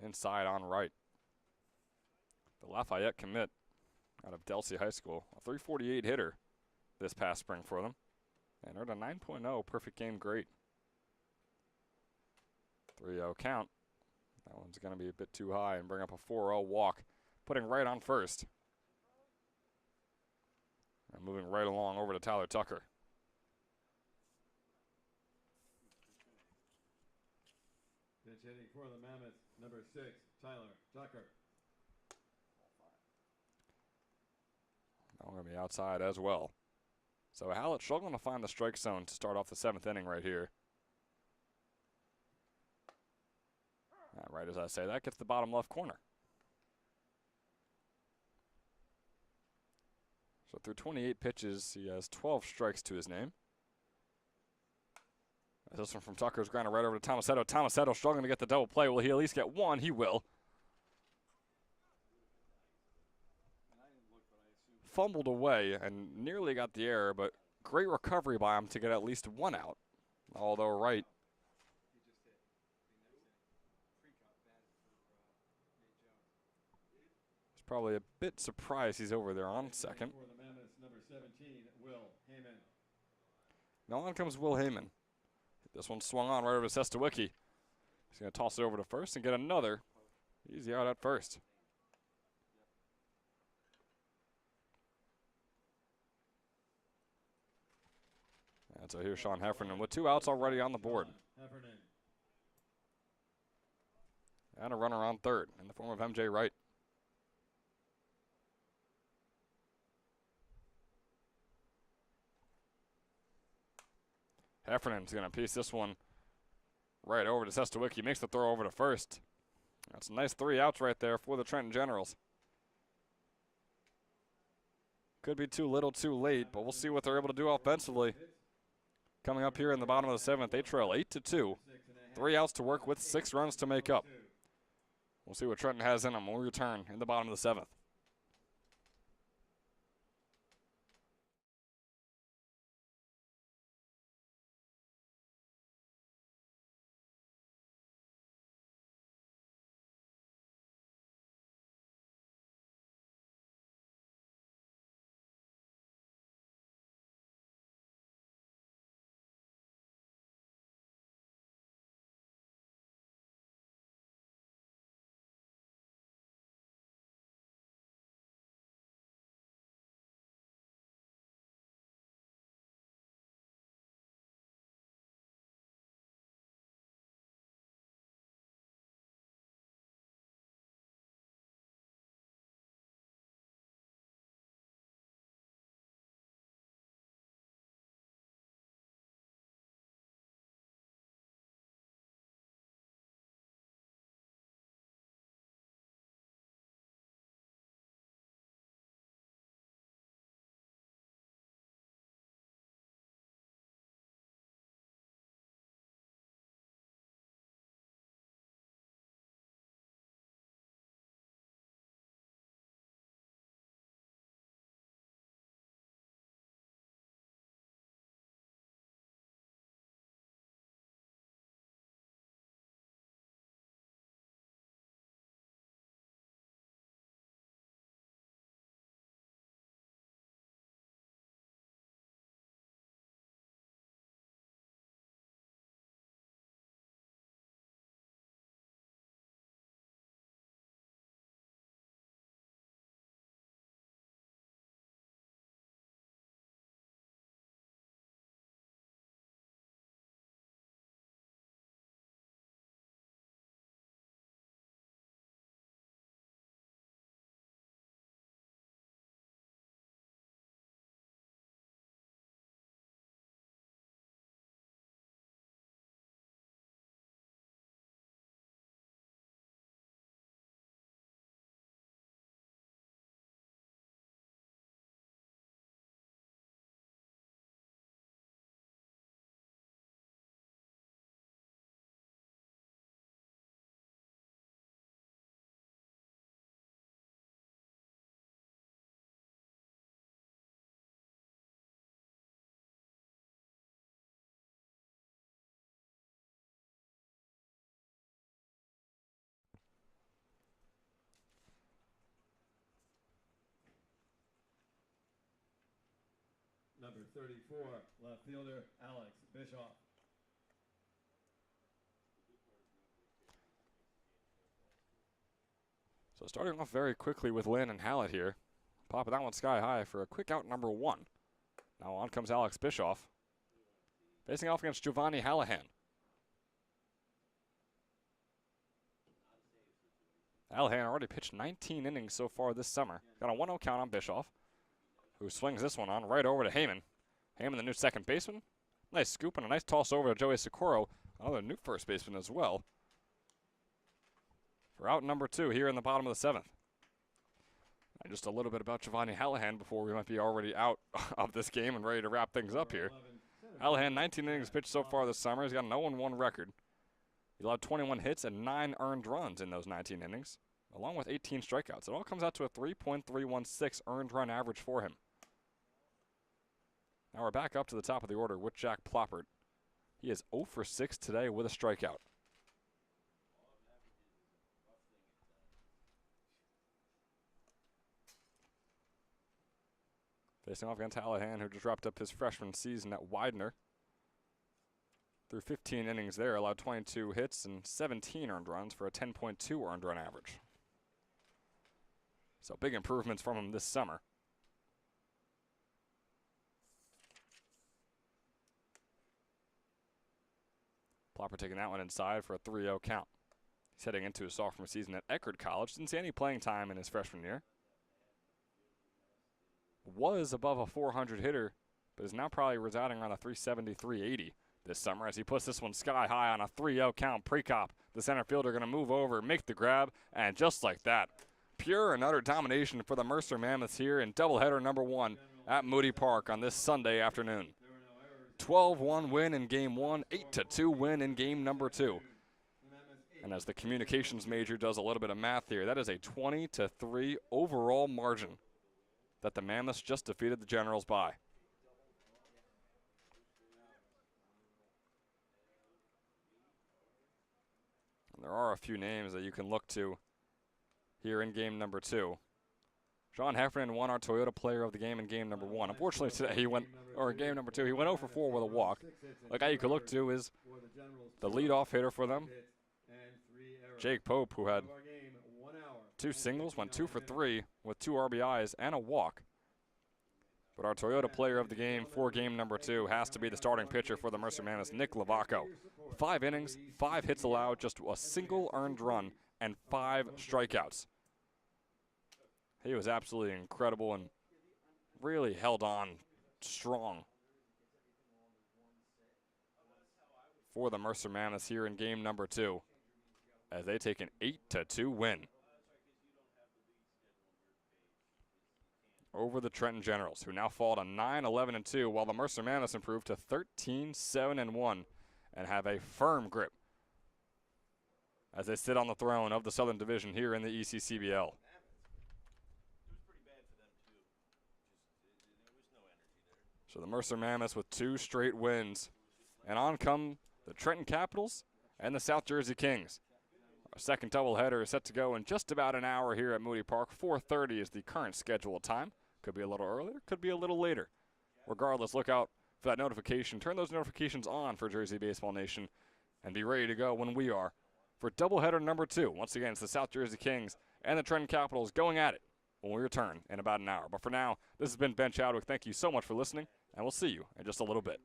inside on right. The Lafayette commit out of Delsea High School. A 348 hitter this past spring for them. And earned a 9.0 perfect game grade. 3-0 count. That one's going to be a bit too high and bring up a 4-0 walk. Putting Wright on first. moving right along over to Tyler Tucker. Pitch hitting for the Mammoths, number 6, Tyler Tucker. Now we're going to be outside as well. So Hallett struggling to find the strike zone to start off the 7th inning right here. Right as I say, that gets the bottom left corner. So through 28 pitches, he has 12 strikes to his name. As this one from Tucker is grounded right over to Tomasetto. Tomasetto struggling to get the double play. Will he at least get one? He will. Fumbled away and nearly got the error, but great recovery by him to get at least one out. Although right. He's probably a bit surprised he's over there on second. For the Mammoths, number 17, Will Heyman. Now on comes Will Heyman. This one swung on right over to Sestawicki. He's going to toss it over to first and get another easy out at first. And so here's Sean Heffernan with 2 outs already on the board. Heffernan. And a runner on third in the form of MJ Wright. Heffernan's going to piece this one right over to Sestawicki. Makes the throw over to first. That's a nice 3 outs right there for the Trenton Generals. Could be too little too late, but we'll see what they're able to do offensively. Coming up here in the bottom of the 7th, they trail 8-2. 3 outs to work with, 6 runs to make up. We'll see what Trenton has in them when we return in the bottom of the 7th. Number 34, left fielder Alex Bischoff. So starting off very quickly with Lynn and Hallett here. Popping that one sky high for a quick out number 1. Now on comes Alex Bischoff, facing off against Giovanni Hallahan. Hallahan already pitched 19 innings so far this summer. Got a 1-0 count on Bischoff, who swings this one on right over to Heyman. Heyman, the new second baseman. Nice scoop and a nice toss over to Joey Socorro, another new first baseman as well, for out number 2 here in the bottom of the 7th. And just a little bit about Giovanni Hallahan before we might be already out of this game and ready to wrap things up here. Hallahan, 19 innings pitched so far this summer. He's got an 0-1 record. He allowed 21 hits and 9 earned runs in those 19 innings, along with 18 strikeouts. It all comes out to a 3.316 earned run average for him. Now we're back up to the top of the order with Jack Ploppert. He is 0 for 6 today with a strikeout. Facing off against Hallahan, who just wrapped up his freshman season at Widener. Through 15 innings there, allowed 22 hits and 17 earned runs for a 10.2 earned run average. So big improvements from him this summer. Plopper taking that one inside for a 3-0 count. He's heading into his sophomore season at Eckerd College. Didn't see any playing time in his freshman year. Was above a 400 hitter, but is now probably residing around a 370, 380 this summer as he puts this one sky high on a 3-0 count. Prekop, the center fielder, going to move over, make the grab, and just like that, pure and utter domination for the Mercer Mammoths here in doubleheader number 1 at Moody Park on this Sunday afternoon. 12-1 win in game 1, 8-2 win in game number 2. And as the communications major does a little bit of math here, that is a 20-3 overall margin that the Mammoths just defeated the Generals by. And there are a few names that you can look to here in game number 2. John Heffernan won our Toyota Player of the Game in game number 1. Unfortunately today he went, or in game number 2, he went 0 for 4 with a walk. A guy you could look to is the leadoff hitter for them, Jake Pope, who had 2 singles, went 2 for 3 with 2 RBIs and a walk. But our Toyota Player of the Game for game number 2 has to be the starting pitcher for the Mercer Mammoths, Nick Lavaco. 5 innings, 5 hits allowed, just a single earned run, and 5 strikeouts. He was absolutely incredible and really held on strong for the Mercer Mammoths here in game number 2 as they take an 8-2 win over the Trenton Generals, who now fall to 9-11-2, while the Mercer Mammoths improve to 13-7-1 and have a firm grip as they sit on the throne of the Southern Division here in the ECCBL. So the Mercer Mammoths with 2 straight wins. And on come the Trenton Capitals and the South Jersey Kings. Our second doubleheader is set to go in just about an hour here at Moody Park. 4:30 is the current scheduled time. Could be a little earlier, could be a little later. Regardless, look out for that notification. Turn those notifications on for Jersey Baseball Nation and be ready to go when we are for doubleheader number 2. Once again, it's the South Jersey Kings and the Trenton Capitals going at it when we return in about an hour. But for now, this has been Ben Chadwick. Thank you so much for listening, and we'll see you in just a little bit.